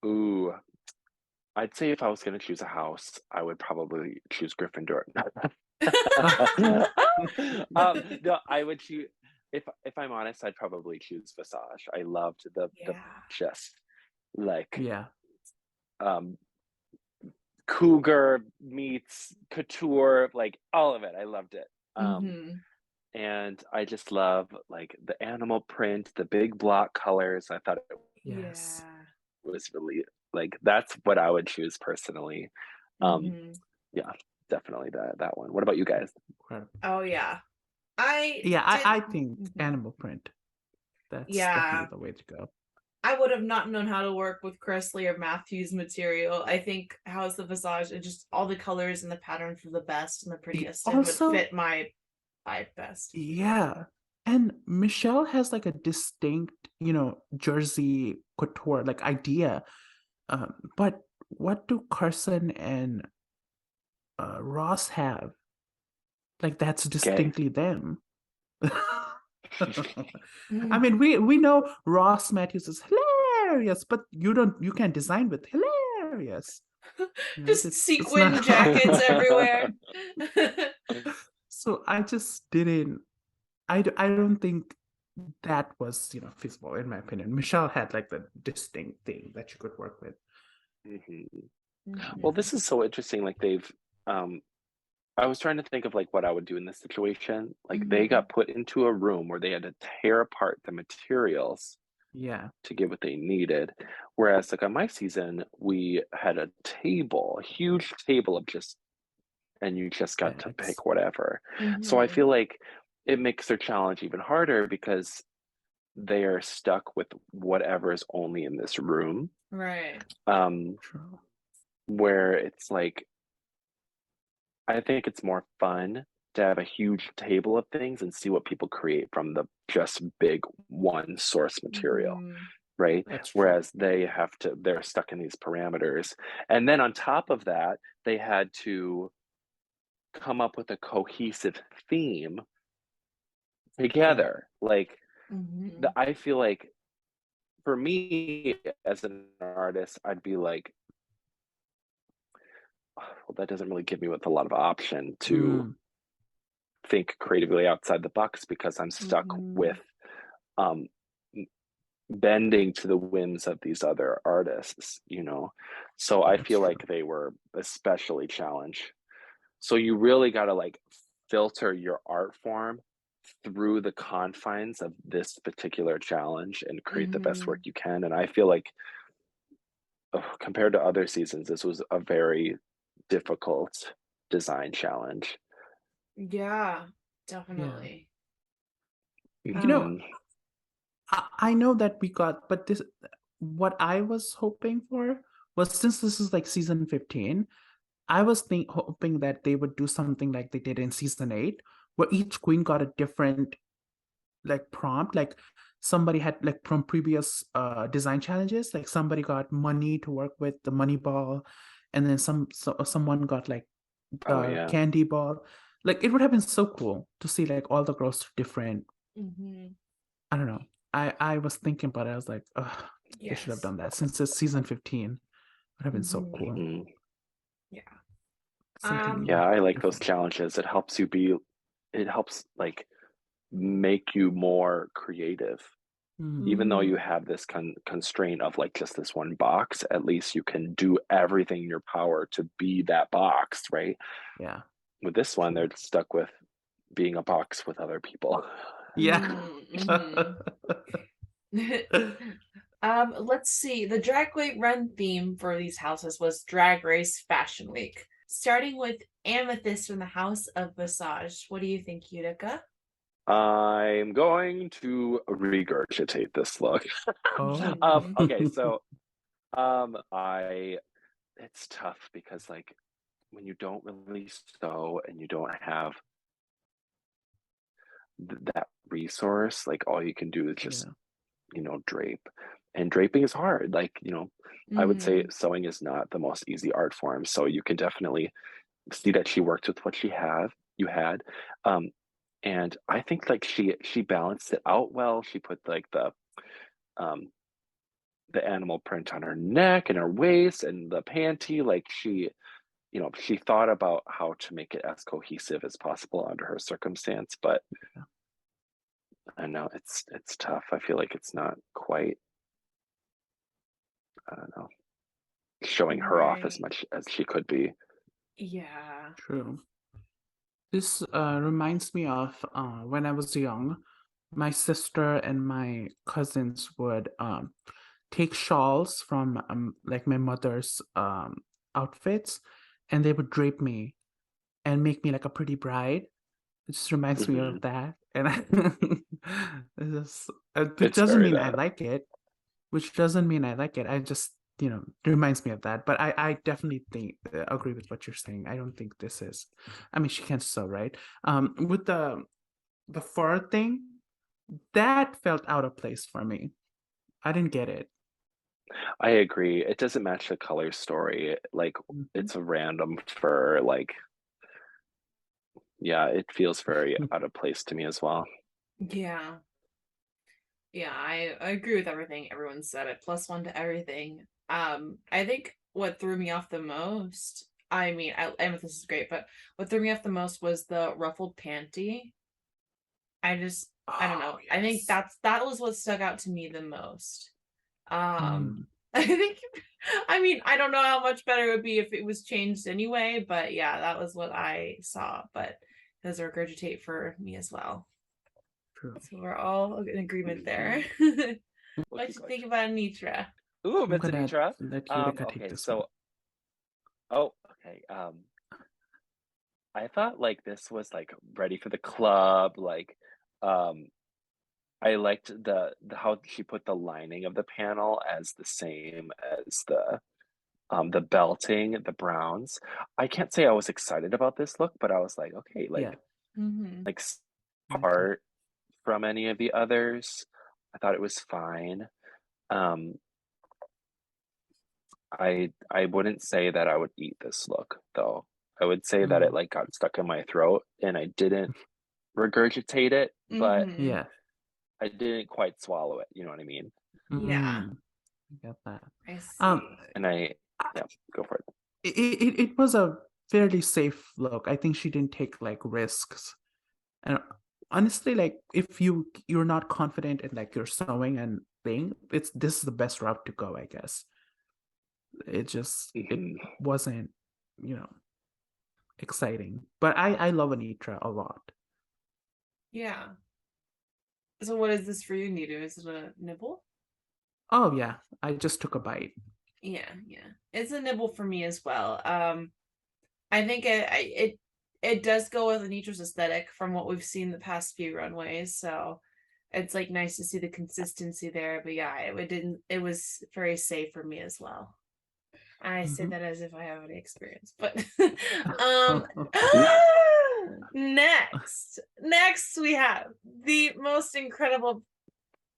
Ooh, I'd say if I was going to choose a house, I would probably choose Gryffindor. No, I would choose. If I'm honest, I'd probably choose Visage. I loved the just like Yeah. cougar meets couture, like all of it. I loved it. And I just love like the animal print, the big block colors. I thought it Yes. was really like that's what I would choose personally. Yeah, definitely that one. What about you guys? Oh yeah. I think animal print. That's definitely the way to go. I would have not known how to work with Cressley or Matthews material. I think House of Visage and just all the colors and the patterns were the best and the prettiest and would fit my vibe best. Yeah. And Michelle has like a distinct, Jersey couture like idea. But what do Carson and Ross have? Like that's distinctly them. I mean, we know Ross Matthews is hilarious, but you can't design with hilarious. Just sequin jackets everywhere. So I just didn't. I don't think that was feasible in my opinion. Michelle had like the distinct thing that you could work with. Well, this is so interesting. Like they've I was trying to think of like what I would do in this situation. Like they got put into a room where they had to tear apart the materials to get what they needed. Whereas like on my season, we had a huge table of just, and you just got to pick whatever. So I feel like it makes their challenge even harder because they are stuck with whatever is only in this room. Right. Where it's like, I think it's more fun to have a huge table of things and see what people create from the just big one source material, right? Whereas they're stuck in these parameters. And then on top of that, they had to come up with a cohesive theme together. Like, I feel like for me as an artist, I'd be like, well, that doesn't really give me with a lot of option to think creatively outside the box because I'm stuck with bending to the whims of these other artists, So I feel like they were especially challenged. So you really got to like filter your art form through the confines of this particular challenge and create the best work you can. And I feel like compared to other seasons, this was a very difficult design challenge. Yeah, definitely. I know that we got, but what I was hoping for was, since this is like season 15, I was hoping that they would do something like they did in season 8, where each queen got a different like prompt. Like somebody had like from previous design challenges, like somebody got money to work with, the money ball, and then someone got like the candy ball. Like it would have been so cool to see like all the girls different. I don't know. I was thinking about it. I was like, oh, they should have done that since it's season 15. It would have been so cool. Yeah, I like those challenges. It helps like make you more creative. Even though you have this constraint of like just this one box, at least you can do everything in your power to be that box, right? Yeah. With this one, they're stuck with being a box with other people. Yeah. Let's see. The drag weight run theme for these houses was Drag Race Fashion Week. Starting with Amethyst from the House of Visage. What do you think, Utica? I'm going to regurgitate this look. Oh. Okay, so I it's tough because like when you don't really sew and you don't have that resource, like all you can do is just drape, and draping is hard. Like I would say sewing is not the most easy art form, so you can definitely see that she worked with what you had. And I think like she balanced it out well. She put like um the animal print on her neck and her waist and the panty. Like she thought about how to make it as cohesive as possible under her circumstance. But I know it's tough. I feel like it's not quite, I don't know, showing her off as Right. much as she could be. Yeah. True. This reminds me of when I was young, my sister and my cousins would take shawls from like my mother's outfits, and they would drape me and make me like a pretty bride. It just reminds me Hmm. of that, and which It's doesn't very mean I that. like it. Which doesn't mean I like it. I just it reminds me of that. But I definitely think agree with what you're saying. I don't think this is. I mean, she can't sew, right? With the fur thing, that felt out of place for me. I didn't get it. I agree. It doesn't match the color story. Like Mhm. it's a random fur. Like yeah, it feels very out of place to me as well. Yeah. Yeah, I agree with everything everyone said. It +1 to everything. I think what threw me off the most, I mean, Amethyst is great, but what threw me off the most was the ruffled panty. I don't Oh know. I think yes. that was what stuck out to me the most. Um, Mm, I think, I mean, I don't know how much better it would be if it was changed anyway, but yeah, that was what I saw. But it does regurgitate for me as well. true. So we're all in agreement there. Hmm. What Looky you good. think about Anitra? Ooh, I'm gonna Mitsanitra. let Utica take Okay, this one. so oh, okay. I thought like this was like ready for the club. Like, um, I liked the how she put the lining of the panel as the same as the belting, the browns. I can't say I was excited about this look, but I was like, okay, Yeah, Mm-hmm. like me too. apart from any of the others. I thought it was fine. Um, I wouldn't say that I would eat this look though. I would say that it Mm, like got stuck in my throat and I didn't regurgitate it, but Mm-hmm. yeah. I didn't quite swallow it. You know what I mean? Yeah, Mm, I get that. I Um, see. And yeah, go for it. it was a fairly safe look. I think she didn't take like risks. And honestly, like if you're not confident in like your sewing and thing, this is the best route to go, I guess. It Hmm. wasn't, you know, exciting. But I love Anitra a lot. Yeah. So what is this for you, Nita? Is it a nibble? Oh yeah, I just took a bite. Yeah, yeah. It's a nibble for me as well. I think it does go with Anitra's aesthetic from what we've seen the past few runways. So it's like nice to see the consistency there. But yeah, it was very safe for me as well. I say Mhm. that as if I have any experience, but um next we have the most incredible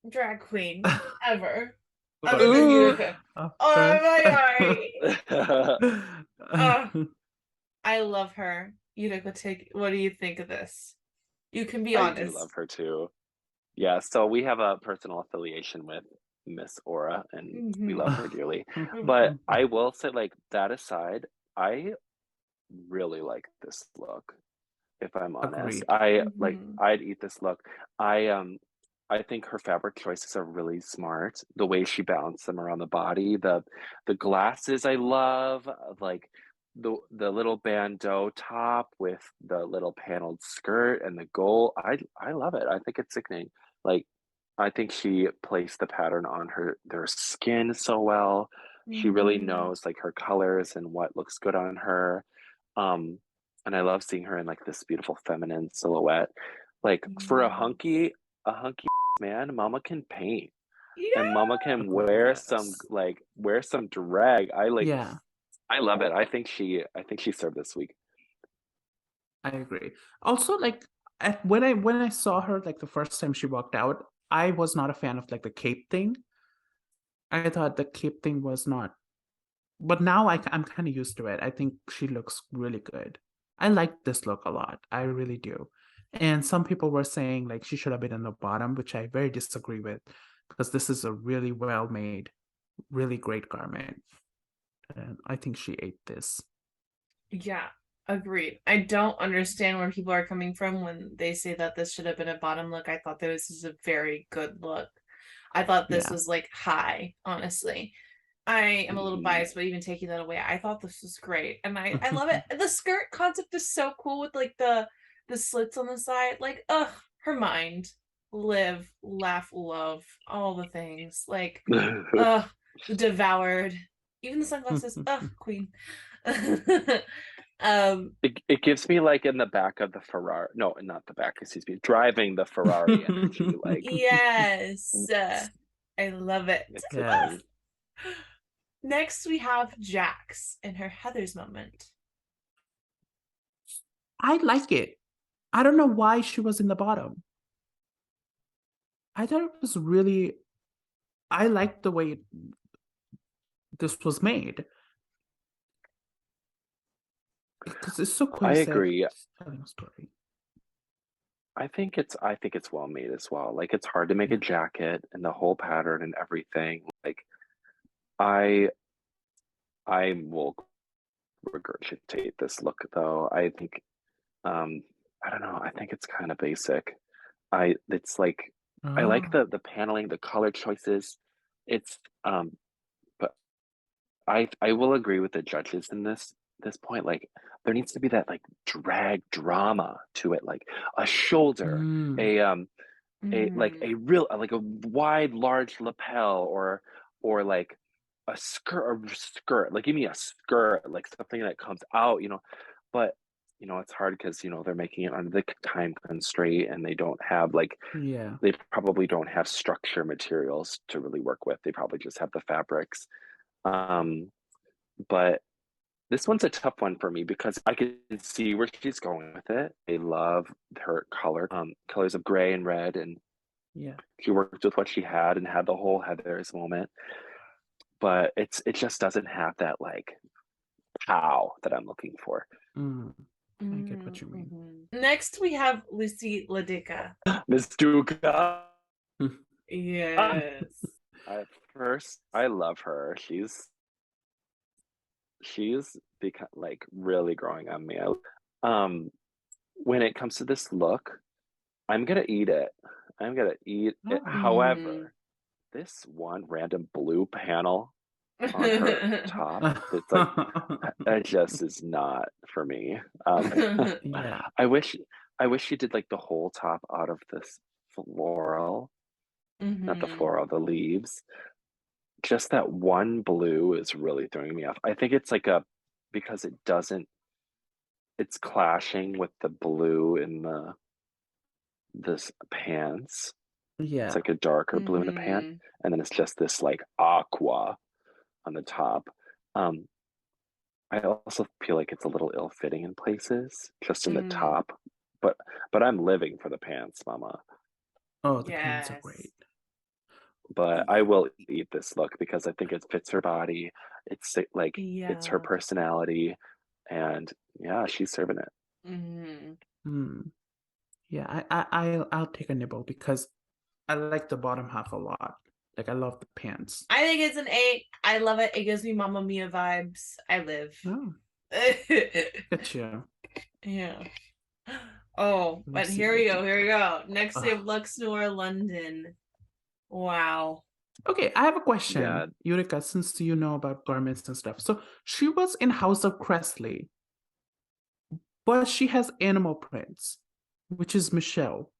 drag queen ever, other than Ooh, Utica. of Oh course. my god. Oh, I love her. Utica, take what do you think of this? You can be I do love honest. her too. Yeah, so we have a personal affiliation with Miss Aura and we love her dearly. But I will say, like, that aside, I really like this look, if I'm honest. Agreed. Mm-hmm. I'd eat this look. I think her fabric choices are really smart. The way she balanced them around the body, the glasses I love, like the little bandeau top with the little paneled skirt and the gold. I love it. I think it's sickening. Like I think she placed the pattern on their skin so well. She really knows like her colors and what looks good on her. Um, and I love seeing her in like this beautiful feminine silhouette. Like for a hunky man, Mama can paint and Mama can Yes. wear some drag. Yeah, I love it. I think she served this week. I agree. Also, like when I saw her like the first time she walked out, I was not a fan of like the cape thing. I thought the cape thing was not, but now I'm kind of used to it. I think she looks really good. I like this look a lot. I really do. And some people were saying like she should have been in the bottom, which I very disagree with, because this is a really well made, really great garment. And I think she ate this. Yeah, agreed. I don't understand where people are coming from when they say that this should have been a bottom look. I thought this was a very good look. I thought this Yeah. was like high, honestly. I am a little biased, but even taking that away, I thought this was great. And I love it. The skirt concept is so cool with like the slits on the side. Like, ugh, her mind. Live, laugh, love, all the things. Like, ugh, devoured. Even the sunglasses. Ugh, queen. It gives me like in the back of the Ferrari. No, not the back, excuse me. Driving the Ferrari energy. Like Yes. I love it. it's Yes. Next, we have Jax in her Heather's moment. I like it. I don't know why she was in the bottom. I thought it was really, I liked the way this was made. Because it's so I cohesive. agree. It's telling a story. I think it's well made as well. Like it's hard to make a jacket and the whole pattern and everything. Like I I will regurgitate this look though. I think I don't know, I think it's kind of basic. It's like I like Oh. the paneling, the color choices. It's but I will agree with the judges in this point. Like there needs to be that like drag drama to it, like a shoulder, Mm. a like a real like a wide large lapel or like a skirt, like give me a skirt, like something that comes out, but it's hard because they're making it under the time constraint and they don't have like Yeah. they probably don't have structure materials to really work with. They probably just have the fabrics. But this one's a tough one for me because I can see where she's going with it. I love her colors of gray and red, and Yeah. she worked with what she had and had the whole Heather's moment. But it just doesn't have that like pow that I'm looking for. Mm. I get what you mean. Next, we have Lucy Ladica. Miss Duca. Yes. At first, I love her. She's become like really growing on me. When it comes to this look, I'm gonna eat it. I'm gonna eat it. Oh. However, this one random blue panel on her top, it's like it just is not for me. Yeah. I wish she did like the whole top out of this floral, not the floral, the leaves. Just that one blue is really throwing me off. I think it's like because it's clashing with the blue in this pants. It's Yeah. like a darker blue in the pant, and then it's just this like aqua on the top. Um, I also feel like it's a little ill-fitting in places, just in the top. But I'm living for the pants, mama. Oh, the pants are great. But I will eat this look because I think it fits her body. It's like it's her Yeah. personality, and yeah, she's serving it. Mm. Yeah, I'll take a nibble because I like the bottom half a lot. Like I love the pants. I think it's an 8. I love it. It gives me Mamma Mia vibes. I live. Oh, get you. Yeah. Oh, but Lucy here we go. Ladica. Here we go. Next we have Ugh. Luxnor London. Wow. Okay, I have a question, Yeah. Utica, since you know about garments and stuff. So she was in House of Cressley, but she has animal prints, which is Michelle.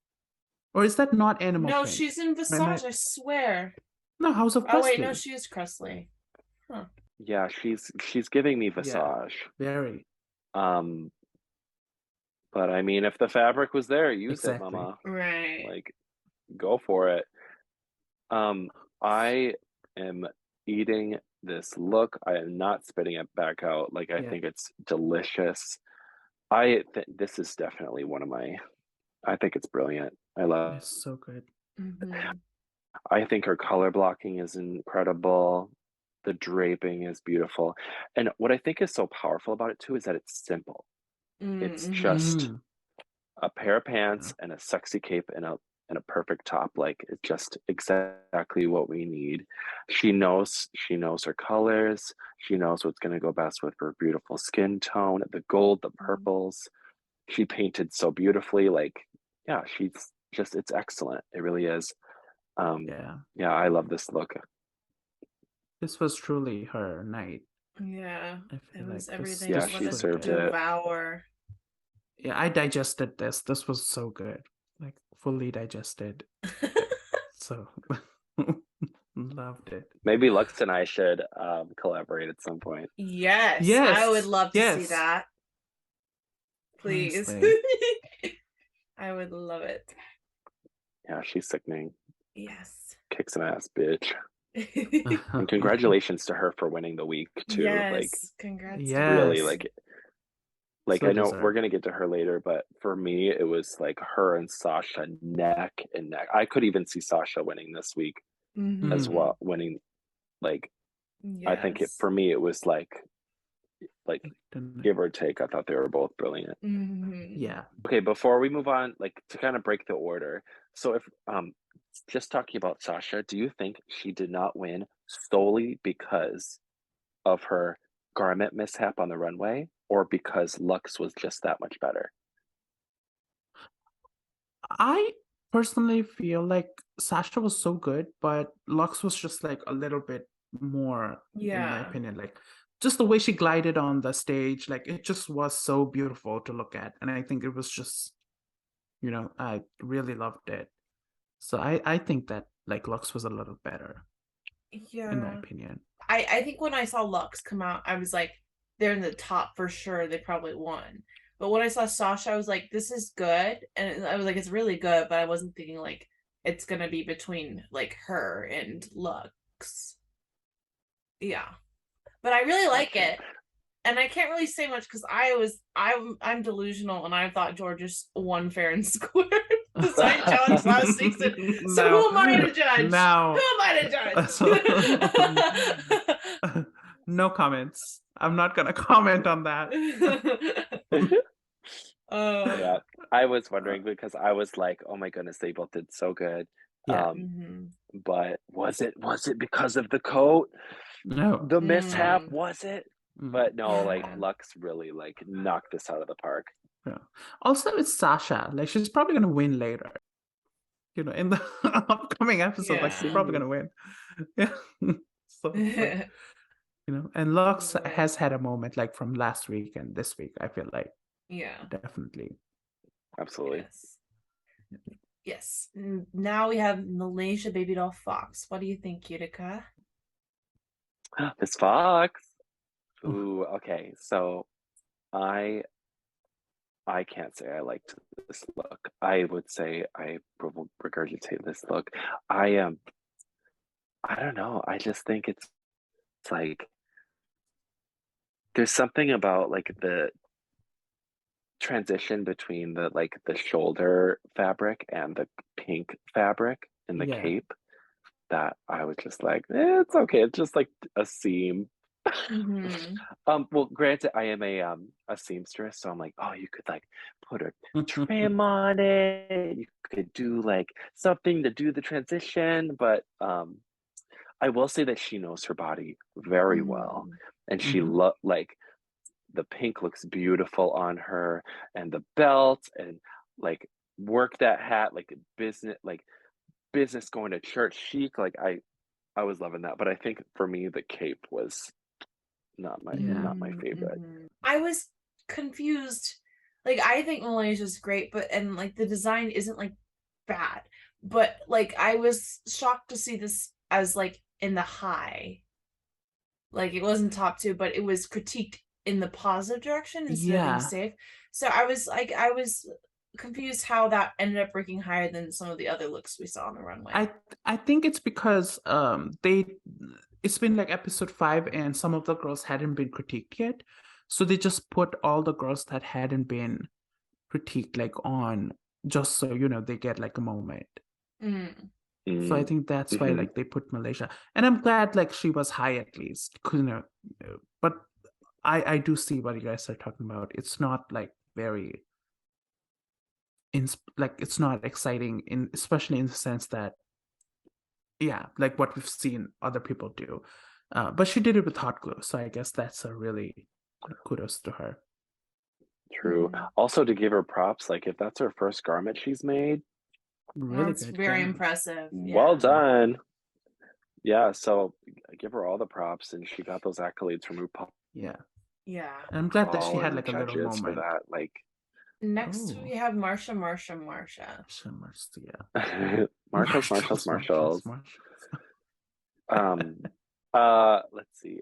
Or is that not animal No, print? she's in Am I- Visage, I swear. No, House of Oh wait, Cressley. no, she is Cressley. Huh. Yeah, she's giving me Yeah. Visage. Very. But I mean, if the fabric was there, use Exactly. it, mama. Right. Like, go for it. I am eating this look. I am not spitting it back out. Like, I Yeah. think it's delicious. This is definitely one of my. I think it's brilliant. I love. It's so good. Mhm. I think her color blocking is incredible. The draping is beautiful. And what I think is so powerful about it too is that it's simple. It's Mhm. just Mhm. a pair of pants and a sexy cape and a perfect top. Like, it's just exactly what we need. She knows her colors. She knows what's going to go best with her beautiful skin tone, the gold, the purples. She painted so beautifully. Like, yeah, it's excellent. It really is. Yeah. Yeah, I love this look. This was truly her night. Yeah. I It feel was like everything. Yeah, Just she let served it it. devour. Yeah, I digested this. This was so good. Like fully digested. So loved it. Maybe Lux and I should collaborate at some point. Yes, Yes. I would love to see yes. that. Please. Honestly. I would love it. Yeah, she's sickening. Yes. Kicks an ass, bitch. And congratulations to her for winning the week too. Like, Yes. Congrats. Yes. really, like So I know we're deserved. gonna get to her later, but for me, it was like her and Sasha neck and neck. I could even see Sasha winning this week as Mhm. well. Winning, like, I think Yes. for me, it was like Didn't- give or take. I thought they were both brilliant. Mhm. Yeah. Okay, before we move on, like, to kind of break the order. So if just talking about Sasha, do you think she did not win solely because of her garment mishap on the runway, or because Lux was just that much better? I personally feel like Sasha was so good, but Lux was just like a little bit more, in my Yeah. opinion. Like just the way she glided on the stage, like it just was so beautiful to look at. And I think it was just, I really loved it. So I think that like Lux was a little better, in my Yeah. opinion. I think when I saw Lux come out, I was like, they're in the top for sure. They probably won. But when I saw Sasha, I was like, this is good. And I was like, it's really good. But I wasn't thinking like it's going to be between like her and Lux. Yeah. But I really like Gotcha. it. And I can't really say much because I'm delusional and I thought Georges won fair and square design challenge last season. So who am I to judge? Now, Who am I to judge? no comments. I'm not gonna comment on that. Yeah, I was wondering because I was like, oh my goodness, they both did so good. Yeah. But was it because of the coat? No. The mishap, was it? But no, like Yeah. Lux really like knocked this out of the park. Yeah. Also, it's Sasha. Like she's probably gonna win later. In the upcoming episode, like she's Yeah. probably gonna win. Yeah. So like, and Lux has had a moment like from last week and this week. I feel like Yeah. definitely. Absolutely. Yes. Now we have Malaysia Baby Doll Fox. What do you think, Utica? Miss Fox. Ooh, okay. So I can't say I liked this look. I would say I regurgitate this look. I don't know. I just think it's like there's something about like the transition between the shoulder fabric and the pink fabric in the Yeah. cape that I was just like, it's okay. It's just like a seam. Well, granted, I am a seamstress, so I'm like, oh, you could like put a trim on it. You could do like something to do the transition, but I will say that she knows her body very well, and she like the pink looks beautiful on her, and the belt, and like work that hat like a business going to church chic. Like I was loving that. But I think for me, the cape was not my favorite. I was confused. Like, I think Malaysia's great, but and like the design isn't like bad, but like I was shocked to see this as like in the high. Like it wasn't top two, but it was critiqued in the positive direction instead of being safe. So I was confused how that ended up ranking higher than some of the other looks we saw on the runway. I think it's because it's been like episode 5 and some of the girls hadn't been critiqued yet. So they just put all the girls that hadn't been critiqued like on just so they get like a moment. So I think that's why like they put Malaysia. And I'm glad like she was high at least. But I do see what you guys are talking about. It's not like very it's not exciting especially in the sense that like what we've seen other people do. But she did it with hot glue, so I guess that's a really kudos to her. True. Also, to give her props, like if that's her first garment she's made, really that's good. very impressive. Well done. Yeah, so I give her all the props, and she got those accolades from RuPaul. Yeah. And I'm glad that she had like a little moment for that. Like next we have Marsha. Yeah. Marshalls. Let's see.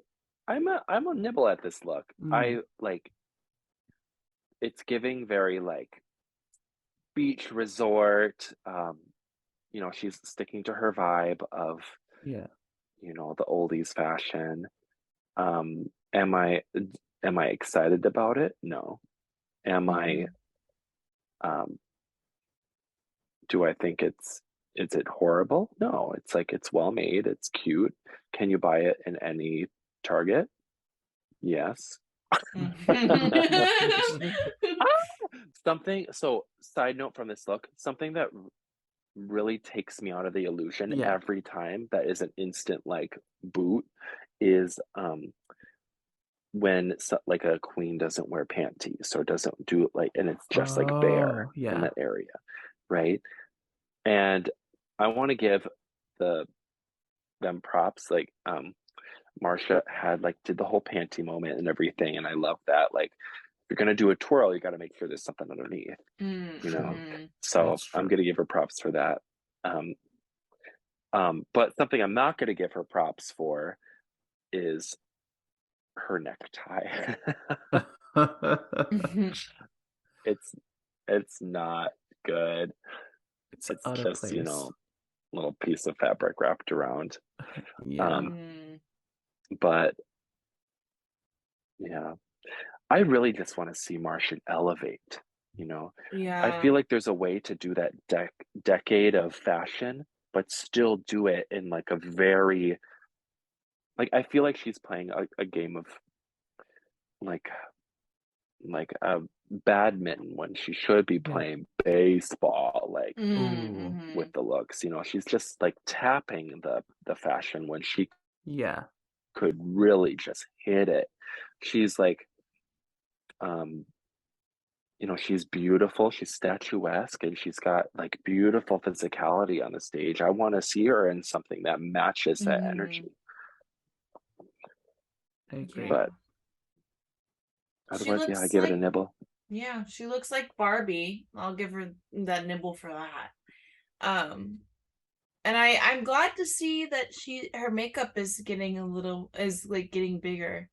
I'm a nibble at this look. I like it's giving very like beach resort. She's sticking to her vibe of the oldies fashion. Am I excited about it? No. Am I do I think is it horrible? No. It's like it's well made, it's cute. Can you buy it in any Target? Yes. Side note from this look, something that really takes me out of the illusion every time that is an instant like boot is when like a queen doesn't wear panties or doesn't do it like, and it's just like bare in that area, right? And I want to give them props. Like Marsha did the whole panty moment and everything, and I love that. Like if you're gonna do a twirl, you got to make sure there's something underneath, so I'm gonna give her props for that. But something I'm not gonna give her props for is her necktie. It's not good. It's just place. Little piece of fabric wrapped around. But I really just want to see Marsha elevate. I feel like there's a way to do that decade of fashion, but still do it in like a very I feel like she's playing a game of like a badminton when she should be playing baseball, with the looks. She's just like tapping the fashion when she could really just hit it. She's like she's beautiful, she's statuesque, and she's got like beautiful physicality on the stage. I want to see her in something that matches that energy. I agree. But otherwise, I give it a nibble. Yeah, she looks like Barbie. I'll give her that nibble for that. And I'm glad to see that her makeup is getting getting bigger.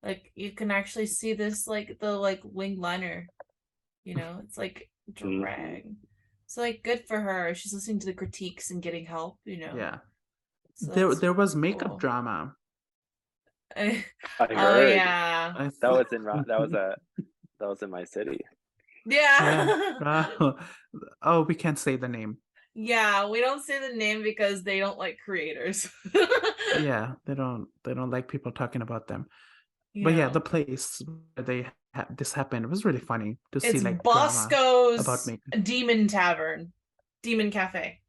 Like you can actually see this like the wing liner. It's like drag. So like good for her. She's listening to the critiques and getting help, Yeah. So there was makeup drama. I heard. Oh yeah. That was in my city. Yeah. Oh, we can't say the name. Yeah, we don't say the name because they don't like creators. Yeah, they don't like people talking about them. But the place where this happened, it was really funny to see like Bosco's about makeup. Demon Cafe.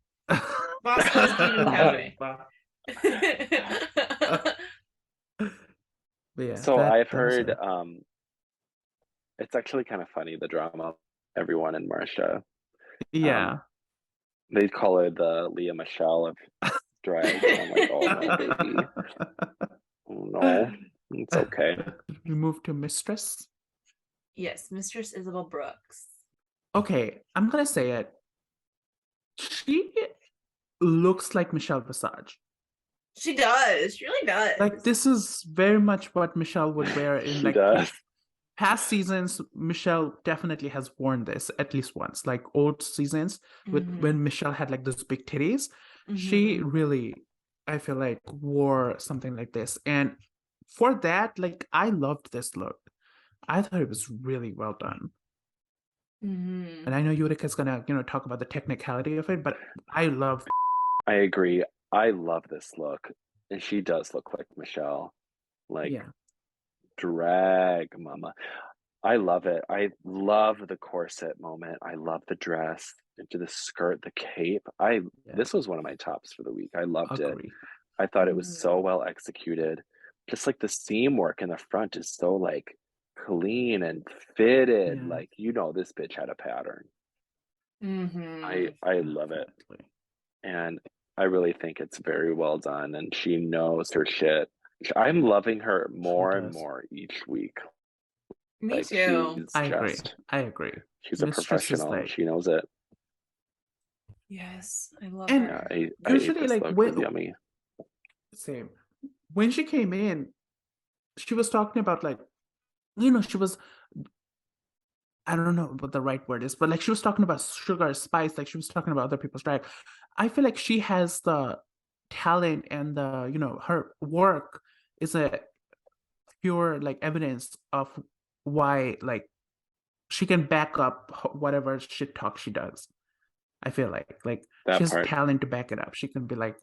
Bosco's Demon Cafe. So I've heard it's actually kind of funny, the drama everyone and Marsha. They call her the Leah Michelle of dragged. And I'm like, oh no, baby. Oh no. It's okay. We move to Mistress. Yes, Mistress Isabel Brooks. Okay, I'm gonna say it. She looks like Michelle Visage. She does. She really does. Like, this is very much what Michelle would wear in She like does. past seasons. Michelle definitely has worn this at least once, like old seasons with when Michelle had like those big titties. She really, I feel like, wore something like this. And for that, like, I loved this look. I thought it was really well done. And I know Utica's gonna, talk about the technicality of it, but I love. I agree. I love this look. And she does look like Michelle. Like, Yeah. drag mama. I love it. I love the corset moment. I love the dress, into the skirt, the cape. This was one of my tops for the week. I loved it. Agree. I thought it was so well executed. Just like the seam work in the front is so like clean and fitted. Yeah. Like, this bitch had a pattern. I love it. Definitely. And I really think it's very well done, and she knows her shit. I'm loving her more and does. more each week. Me too. I agree. She's a Mistress is professional. like, She knows it. Yes, I love and her. I ate usually this like look. It was yummy. same. When she came in, she was talking about like, she was, I don't know what the right word is, but like she was talking about sugar, spice, like she was talking about other people's drag. I feel like she has the talent and the, her work is a pure like evidence of why like she can back up whatever shit talk she does. I feel like That she has part. talent to back it up. She can be like,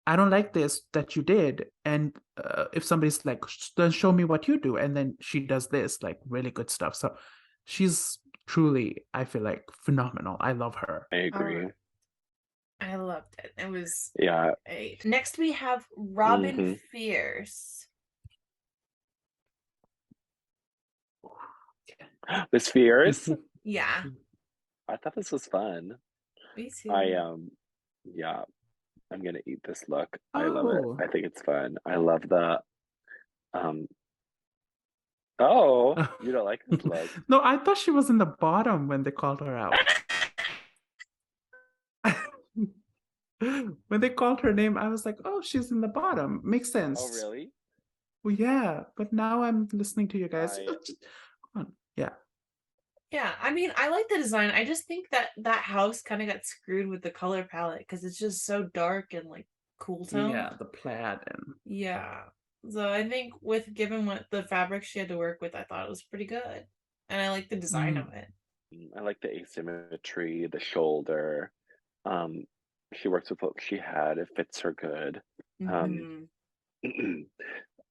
I don't like this that you did, and if somebody's like, then show me what you do, and then she does this like really good stuff. So she's truly, I feel like, phenomenal. I love her. I agree. I loved it. It was Yeah. great. Next we have Robin Fierce. Miss Fierce. Yeah. I thought this was fun. Me too. Yeah, I'm gonna eat this look. I love it. Oh. I think it's fun. I love the oh, you don't like this look. No, I thought she was in the bottom when they called her out. When they called her name, I was like, oh, she's in the bottom. Makes sense. Oh, really? Well, yeah, but now I'm listening to you guys. I- Come on. Yeah. Yeah, I mean, I like the design. I just think that house kind of got screwed with the color palette because it's just so dark and like cool tone. Yeah, the plaid and yeah. So I think given what the fabric she had to work with, I thought it was pretty good, and I like the design of it. I like the asymmetry, the shoulder. She works with what she had. It fits her good.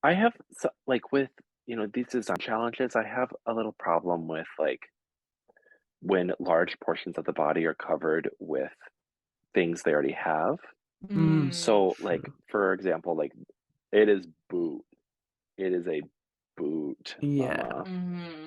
I have like with these design challenges, I have a little problem with like when large portions of the body are covered with things they already have. So like for example, like it is a boot. yeah.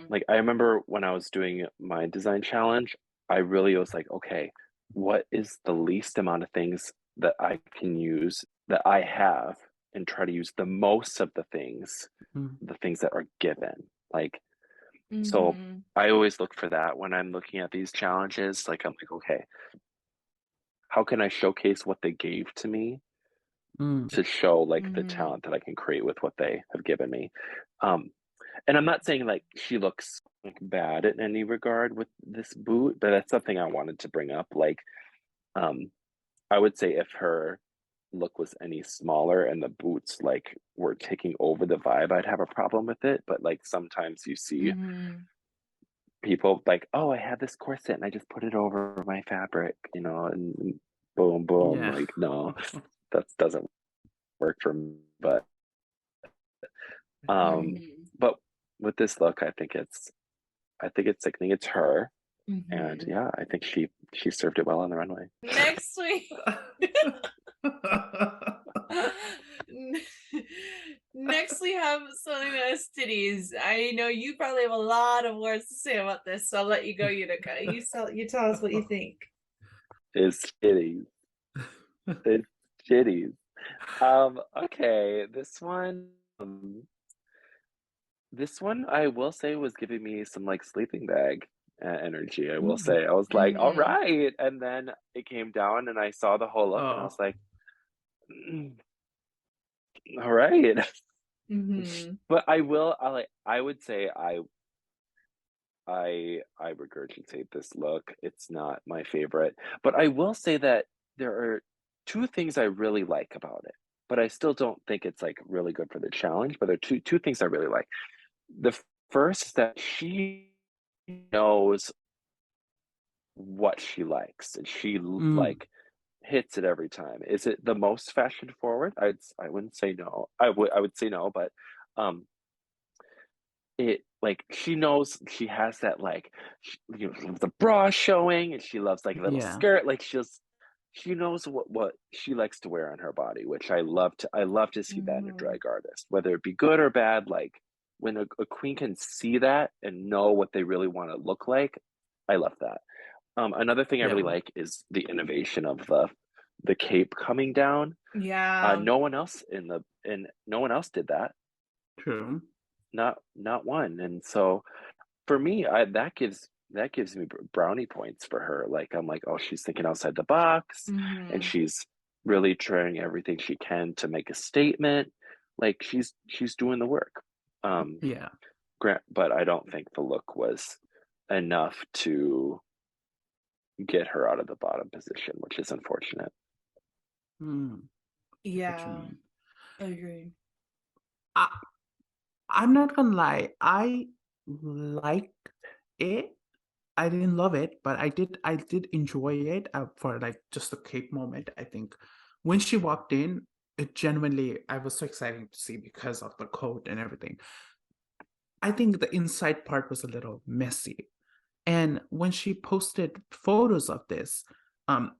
Like I remember when I was doing my design challenge, I really was like, okay, what is the least amount of things that I can use that I have, and try to use the most of the things that are given. Like so I always look for that when I'm looking at these challenges. Like I'm like, okay, how can I showcase what they gave to me to show like the talent that I can create with what they have given me. And I'm not saying like she looks like bad in any regard with this boot, but that's something I wanted to bring up. Like I would say if her look was any smaller and the boots like were taking over the vibe, I'd have a problem with it. But like sometimes you see people like, oh, I have this corset and I just put it over my fabric, and boom, boom. Yeah. Like, no, that doesn't work for me. But but with this look, I think it's sickening. It's her. And yeah, I think she served it well on the runway. Next week. Next we have Selena Titties. I know you probably have a lot of words to say about this, so I'll let you go, Utica. You tell us what you think. It's titties. It's Shitties. Okay, this one I will say was giving me some like sleeping bag energy. I will say I was like, all Mhm. right, and then it came down, and I saw the whole look, and I was Oh, like, all right. Mhm. But I would say I regurgitate this look. It's not my favorite, but I will say that there are two things I really like about it. But I still don't think it's like really good for the challenge. But there are two things I really like. The first is that she knows what she likes, and she mm, like hits it every time. Is it the most fashion forward? I wouldn't say no. I would say no, but um it like she knows she has that like the bra showing, and she loves like a little yeah, skirt, like she knows what she likes to wear on her body, which I love to see that in a Mhm. drag artist, whether it be good or bad. Like when a queen can see that and know what they really want to look like, I love that. Another thing I really yeah, like is the innovation of the cape coming down. Yeah. No one else did that, true. not one. And so for me, that gives me brownie points for her. Like I'm like, oh, she's thinking outside the box, and Mhm. she's really trying everything she can to make a statement. Like she's doing the work. Um, Yeah. Grant, but I don't think the look was enough to get her out of the bottom position, which is unfortunate. Mm, what you Yeah. mean? Agreed. I, I'm not gonna lie. I liked it. I didn't love it, but I did enjoy it for like just a cape moment. I think when she walked in, it genuinely I was so excited to see because of the coat and everything. I think the inside part was a little messy. And when she posted photos of this,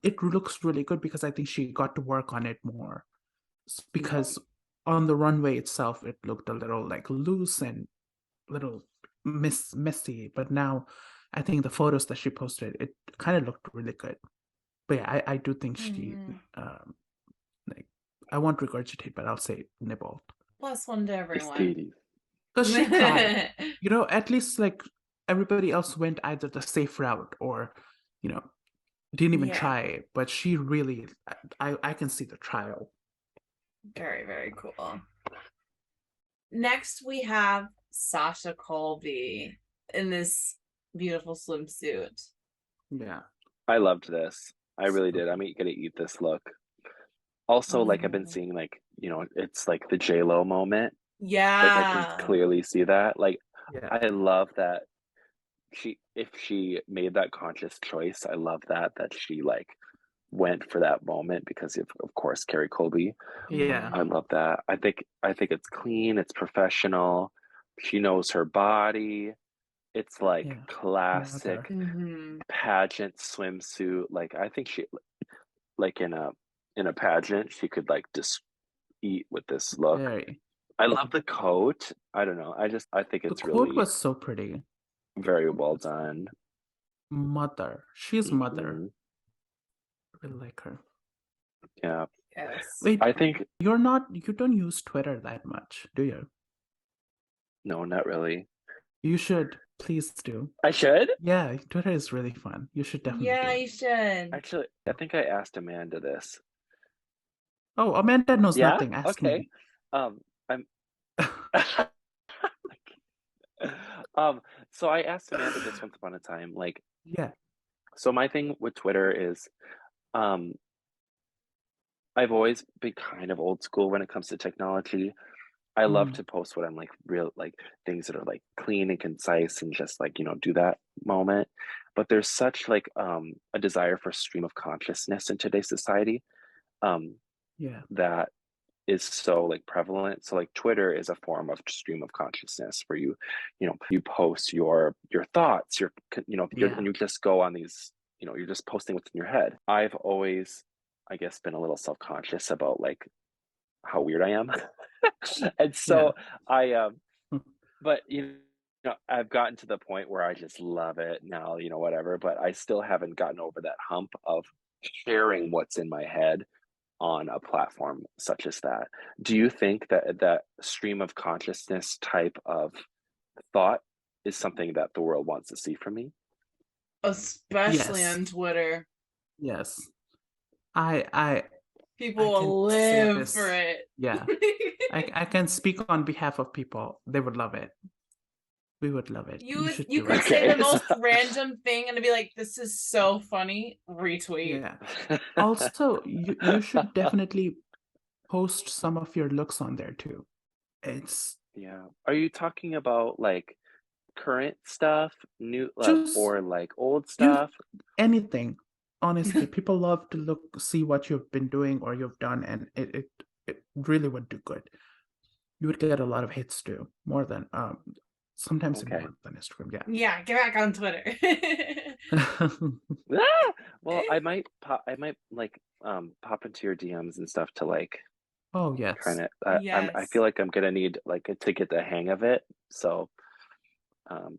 it looks really good because I think she got to work on it more. Because on the runway itself, it looked a little like loose and little messy. But now, I think the photos that she posted, it kind of looked really good. But yeah, I do think she Mhm. like I won't regurgitate, but I'll say nibbled +1 to It's everyone. Dee because she tried. At least like everybody else went either the safe route or you know didn't even Yeah. try it, but she really I can see the trial. Very, very cool. Next, we have Sasha Colby in this beautiful swimsuit. Yeah. I loved this. I really So did. I'm gonna eat this look. Also, like I've been Mhm. seeing, like it's like the J Lo moment. Like I can Yeah. clearly see that. Like yeah, I love that if she made that conscious choice, I love that she like went for that moment because of course Carrie Colby. yeah, I Mhm. love that. I think it's clean, it's professional. She knows her body. It's like yeah. classic Mother. Mhm. pageant swimsuit. Like I think she like in a pageant, she could like just eat with this look. Very. I love the coat. I don't know. I think The it's quote really was so pretty. very Quote well was so done. mother. She's mother. Hmm. I really like her. Yeah. Yes. Wait, I think you don't use Twitter that much, do you? no, not really. You should. Please do. I should? Yeah, Twitter is really fun. You should definitely do Yeah, it. you should. Actually, I think I asked Amanda this. Oh, Amanda knows Yeah? nothing. Ask Okay. me. Um, I'm um, so I asked Amanda this once upon a time. Like, Yeah. so my thing with Twitter is, um, I've always been kind of old school when it comes to technology. I love Mm, to post what I'm like real like things that are like clean and concise and just like, do that moment. But there's such like a desire for stream of consciousness in today's society um yeah. that is so like prevalent. So like Twitter is a form of stream of consciousness where you post your thoughts, Yeah. and you just go on these, you're just posting what's in your head. I've always, I guess, been a little self-conscious about like how weird I am. And Yeah. so I but I've gotten to the point where I just love it now, whatever, but I still haven't gotten over that hump of sharing what's in my head on a platform such as that. Do you think that that stream of consciousness type of thought is something that the world wants to see from me? Especially Yes. on Twitter. Yes. I People can will say live this. for it. Yeah. I can speak on behalf of people. They would love it. We would love it. You should you do could it. say Okay. the most random thing and be like, this is so funny. Retweet. Yeah. Also, you should definitely post some of your looks on there too. It's Yeah. Are you talking about like current stuff, new just or like old you stuff? anything. Honestly, people love to see what you've been doing or you've done, and it really would do good. You would get a lot of hits too, more than sometimes Okay. more than Instagram. Yeah. Yeah, get back on Twitter. Ah! Well, I might like pop into your DMs and stuff to like Oh yes. kind of I Yes. feel like I'm gonna need like to get the hang of it. So um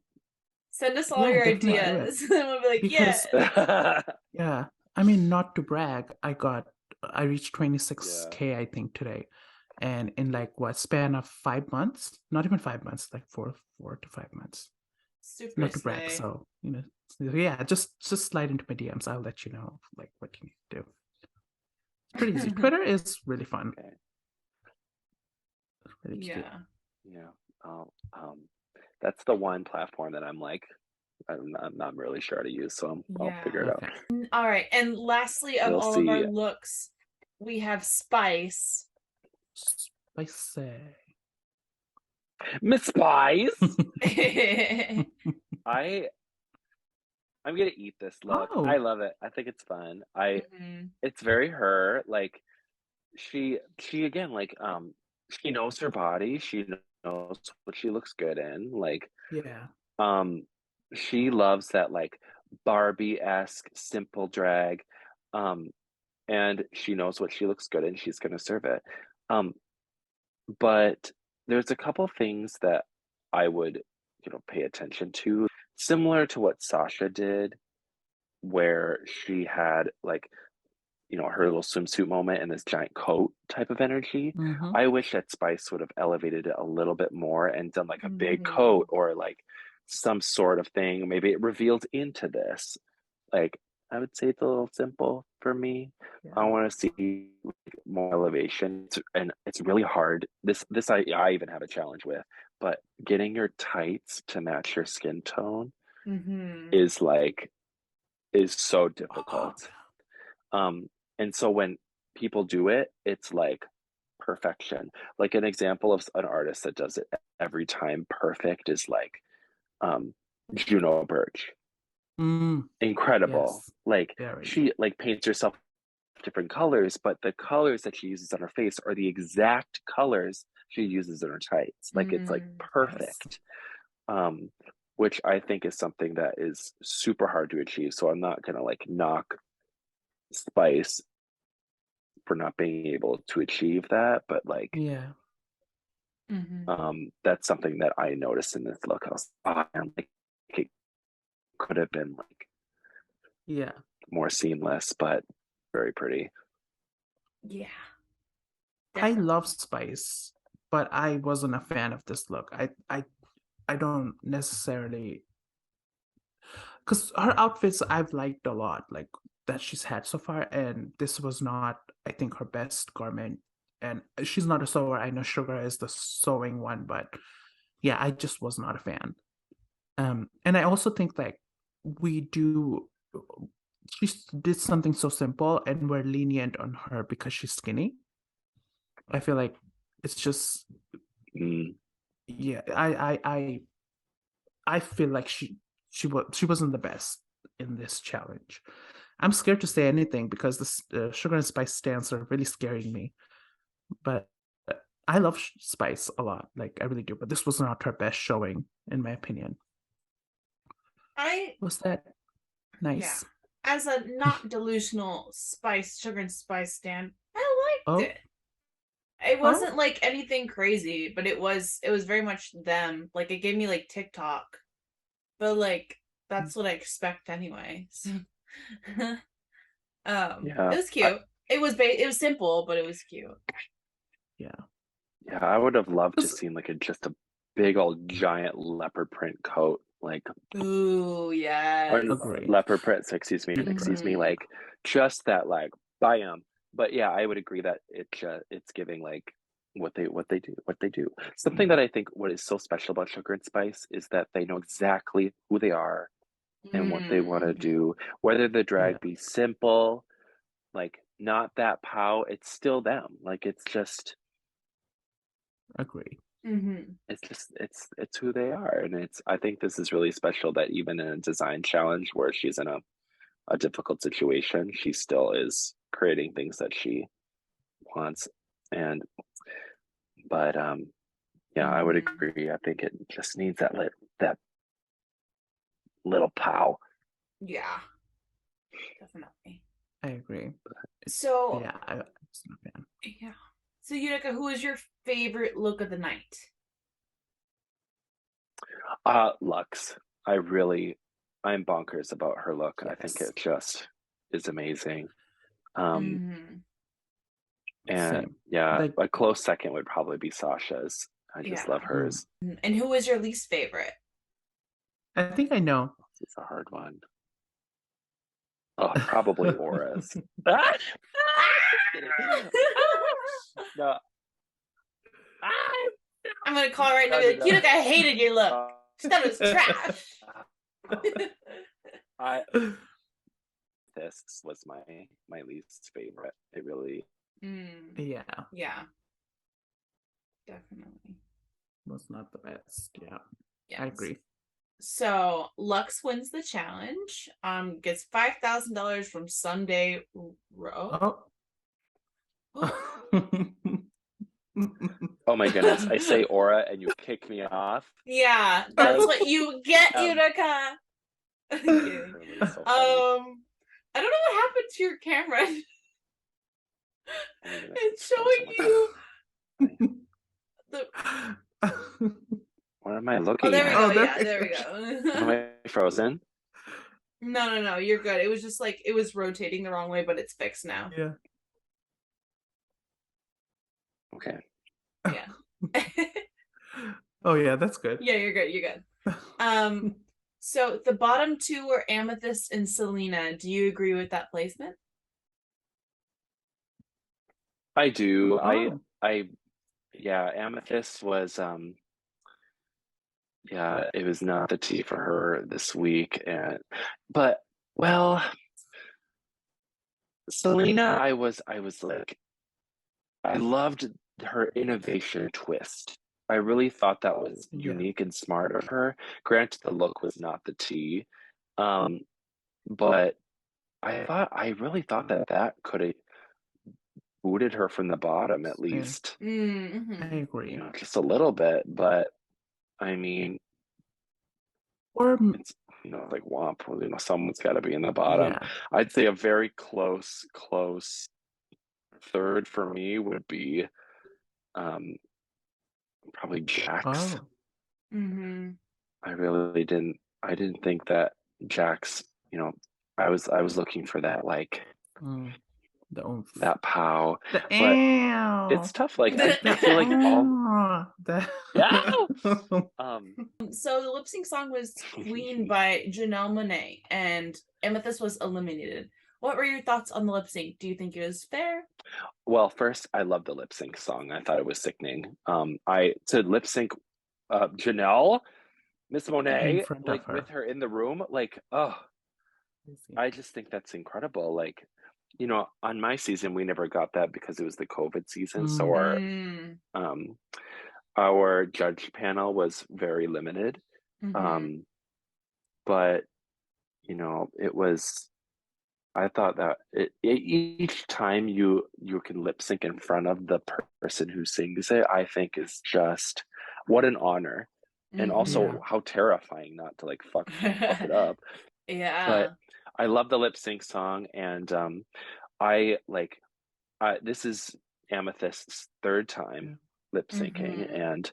Send us all Yeah, your definitely do it. ideas. And we'll be like, Because yeah. yeah, I mean, not to brag, I reached yeah. 26K I think today, and in like what span of 5 months? Not even 5 months, like 4 to 5 months. Super Not to brag, slay. so yeah, just slide into my DMs. I'll let you know like what you need to do. It's pretty easy. Twitter is really fun. Okay. It's really cute. Yeah. Yeah. That's the one platform that I'm like I'm not really sure how to use, so I'll Yeah. figure it out. Okay. All right. And lastly, of We'll all of our see. looks, we have Spice. Spicy. Miss Spice. Mhm. I'm gonna eat this look. I Oh. love it. I think it's fun. It's very her. Like she again like she knows her body. She knows what she looks good in. Like Yeah. um she loves that like Barbie-esque simple drag. Um and she knows what she looks good in. She's gonna serve it. Um but there's a couple things that I would, pay attention to, similar to what Sasha did, where she had like, her little swimsuit moment and this giant coat type of energy. Mm-hmm. I wish that Spice would have elevated it a little bit more and done like a big Mhm. coat or like some sort of thing. Maybe it revealed into this. Like, I would say it's a little simple for me. I Yeah. want to see like, more elevation, and it's really hard. This I even have a challenge with, but getting your tights to match your skin tone Mhm. is so Oh, difficult. And so when people do it, it's like perfection. Like an example of an artist that does it every time perfect is like Juno Birch. Incredible. yes. Like Very. she like paints herself different colors, but the colors that she uses on her face are the exact colors she uses in her tights. Like it's like Yes. perfect. Um, which I think is something that is super hard to achieve. So I'm not gonna like knock Spice for not being able to achieve that, but like Yeah. Mhm. that's something that I noticed in this look. I was like it could have been like Yeah. more seamless, but very pretty. Yeah. I love Definitely. Spice, but I wasn't a fan of this look. I don't necessarily, because her outfits I've liked a lot, like that she's had so far, and this was not, I think, her best garment. And she's not a sewer. I know Sugar is the sewing one, but yeah, I just was not a fan. And I also think like we do, she did something so simple, and we're lenient on her because she's skinny. I feel like it's just, Mm, yeah. I feel like she wasn't the best in this challenge. I'm scared to say anything because this Sugar and Spice stands are really scaring me. But I love Spice a lot, like I really do. But this was not her best showing, in my opinion. I Was that Yeah. nice? As a not delusional Sugar and Spice stan, I liked Oh, it. It oh, wasn't like anything crazy, but it was very much them. Like it gave me like TikTok. But like that's what I expect anyway. So it yeah, was cute. It was simple, but it was cute. Yeah. Yeah, I would have loved to seen like just a big old giant leopard print coat, like Ooh, yes. leopard print. So excuse me, like just that, like bam. But yeah, I would agree that it's giving like what they do. Something that I think what is so special about Sugar and Spice is that they know exactly who they are and what they want to do. Whether the drag be simple, like not that pow, it's still them. Like it's just Agree. it's just it's who they are, and I think this is really special that even in a design challenge where she's in a difficult situation, she still is creating things that she wants. And but yeah, I would agree. I think it just needs that little pow. Yeah, definitely. I agree. So yeah, I'm just not a fan. yeah. So Utica, who is your favorite look of the night? Lux. I'm bonkers about her look. I think it just is amazing. And Same. yeah, a close second would probably be Sasha's. I just love hers. And who is your least favorite? I think I know. It's a hard one. Oh, probably Aura's. No. I'm gonna call her right now and be like, Utica, I hated your look. That was trash. This was my least favorite. It really Yeah. Definitely was not the best. Yeah. Yes. I agree. So Lux wins the challenge. Gets $5,000 from Sunday Row. Oh my goodness. I say Aura and you kick me off. Yeah, that's what you get, Utica. So I don't know what happened to your camera. It's showing you what am I looking at? at? There we go. Am I frozen? No, you're good. It was just like it was rotating the wrong way, but it's fixed now. Yeah. Okay. Yeah. Oh yeah, that's good. Yeah, you're good. So the bottom two were Amethyst and Selena. Do you agree with that placement? I do. Yeah, Amethyst was yeah, it was not the tea for her this week, but well, Selena, I was like, I loved her innovation twist. I really thought that was unique and smart of her. Granted, the look was not the tea, but I really thought that could have booted her from the bottom at least. I agree. You know, just a little bit, but I mean, or it's, you know, like womp. You know, someone's got to be in the bottom. Yeah. I'd say a very close third for me would be probably Jax. I really didn't. I didn't think that Jax. You know, I was looking for that like that pow. But it's tough. Like I feel like all. So the lip sync song was Queen by Janelle Monáe, and Amethyst was eliminated. What were your thoughts on the lip sync? Do you think it was fair? Well, first, I love the lip sync song. I thought it was sickening. To lip sync Janelle, Miss Monáe, like with her in the room, like, oh, I just think that's incredible. Like, you know, on my season, we never got that because it was the COVID season. So our judge panel was very limited. But, you know, it was, I thought that each time you can lip sync in front of the person who sings it, I think is just what an honor. And also how terrifying not to like fuck it up. Yeah. But I love the lip sync song, and this is Amethyst's third time lip syncing, and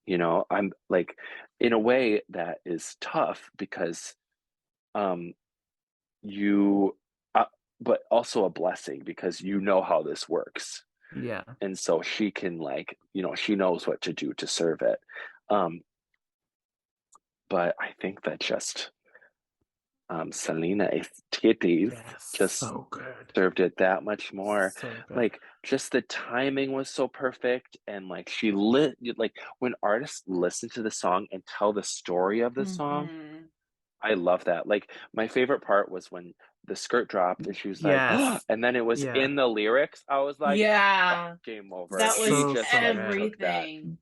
you know, I'm like, in a way that is tough because but also a blessing because you know how this works. Yeah. And so she can like, she knows what to do to serve it. But I think that just Selena Estetis just so good. served it that much more. So good. Like just the timing was so perfect, and like like when artists listen to the song and tell the story of the song, I love that. Like my favorite part was when the skirt dropped and she was like, oh, Yes. and then it was in the lyrics. I was like, Yeah. game over. That was She just like took that. everything.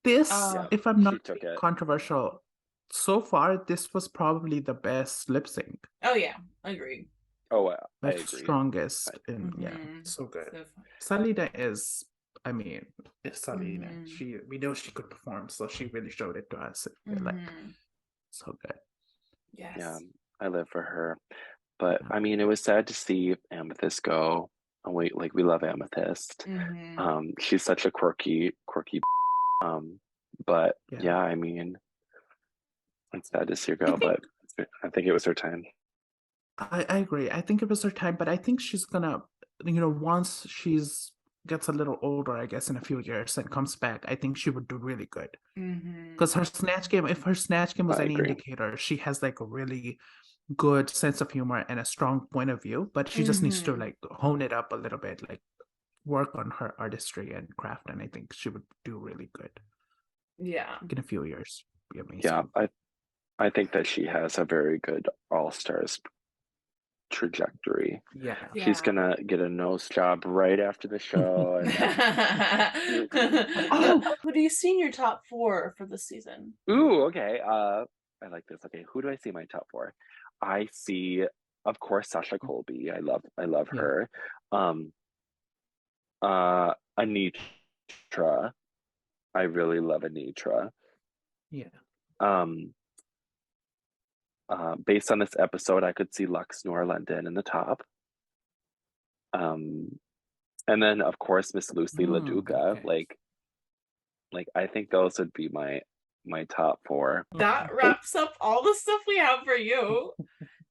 This, Yeah, if I'm not she took it. controversial, so far this was probably the best lip sync. Oh yeah, agreed. Oh, I Like agree. strongest, and yeah, so good. So fun. Selena is, I mean, it's Selena. We know she could perform, so she really showed it to us. Like, so good. Yes. Yeah, I live for her. But I mean, it was sad to see Amethyst go. Oh, wait, like we love Amethyst. She's such a quirky. But yeah, I mean, it's sad to see her go, but I think it was her time. I agree. I think it was her time, but I think she's gonna, once she's gets a little older, I guess in a few years and comes back, I think she would do really good. Because her snatch game, if her snatch game was any indicator, she has like a really good sense of humor and a strong point of view, but she just needs to like hone it up a little bit, like work on her artistry and craft, and I think she would do really good. Yeah. In a few years. Be amazing. Yeah, I think that she has a very good All-Stars trajectory. Yeah. She's gonna get a nose job right after the show. Who do you see in your top 4 for this season? Ooh, okay. I like this. Okay, who do I see in my top 4? I see, of course, Sasha Colby. I love her. Anitra. I really love Anitra. Yeah. Based on this episode, I could see Lux Noor London in the top. And then of course Miss Lucy LaDuca. Okay. Like I think those would be my top 4. That wraps up all the stuff we have for you.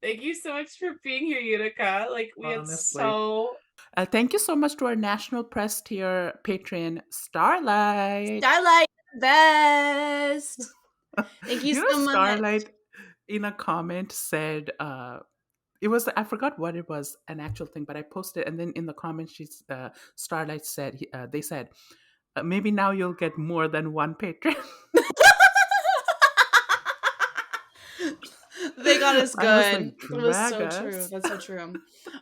Thank you so much for being here, Utica. Like we had so thank you so much to our national press tier patron Starlight. Starlight best. Thank you so much. Starlight in a comment said it was, I forgot what it was, an actual thing, but I posted, and then in the comments she's Starlight said they said maybe now you'll get more than one patron. They got us good. It was so true. That's so true.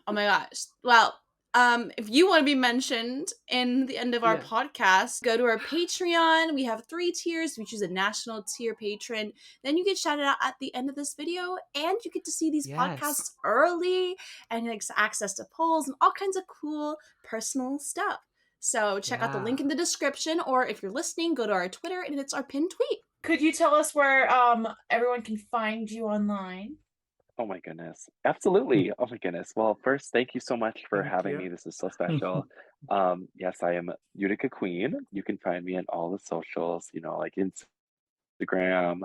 Oh my gosh. Well, if you want to be mentioned in the end of our podcast, go to our Patreon. We have 3 tiers. We choose a national tier patron. Then you get shouted out at the end of this video, and you get to see these podcasts early and access to polls and all kinds of cool personal stuff. So check out the link in the description, or if you're listening, go to our Twitter and it's our pinned tweet. Could you tell us where everyone can find you online? Oh my goodness. Absolutely. Oh my goodness. Well, first, thank you so much for having me. This is so special. Yes, I am Utica Queen. You can find me on all the socials, like Instagram,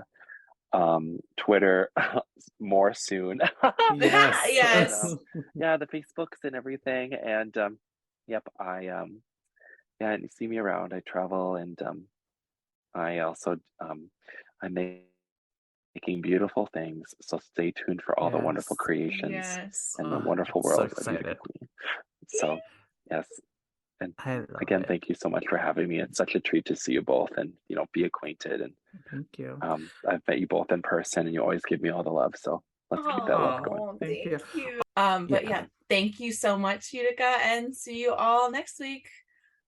Twitter, more soon. Yes. Yeah, the Facebooks and everything. And yep, yeah, you see me around. I travel, and I also I'm making beautiful things, so stay tuned for all the wonderful creations and the wonderful world of Utica Queen. So yes, and again, thank you so much for having me. It's such a treat to see you both and be acquainted. And thank you. I've met you both in person, and you always give me all the love. So let's keep that love going. Thank you. But yeah, thank you so much, Utica, and see you all next week.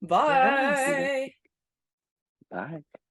Bye. Bye.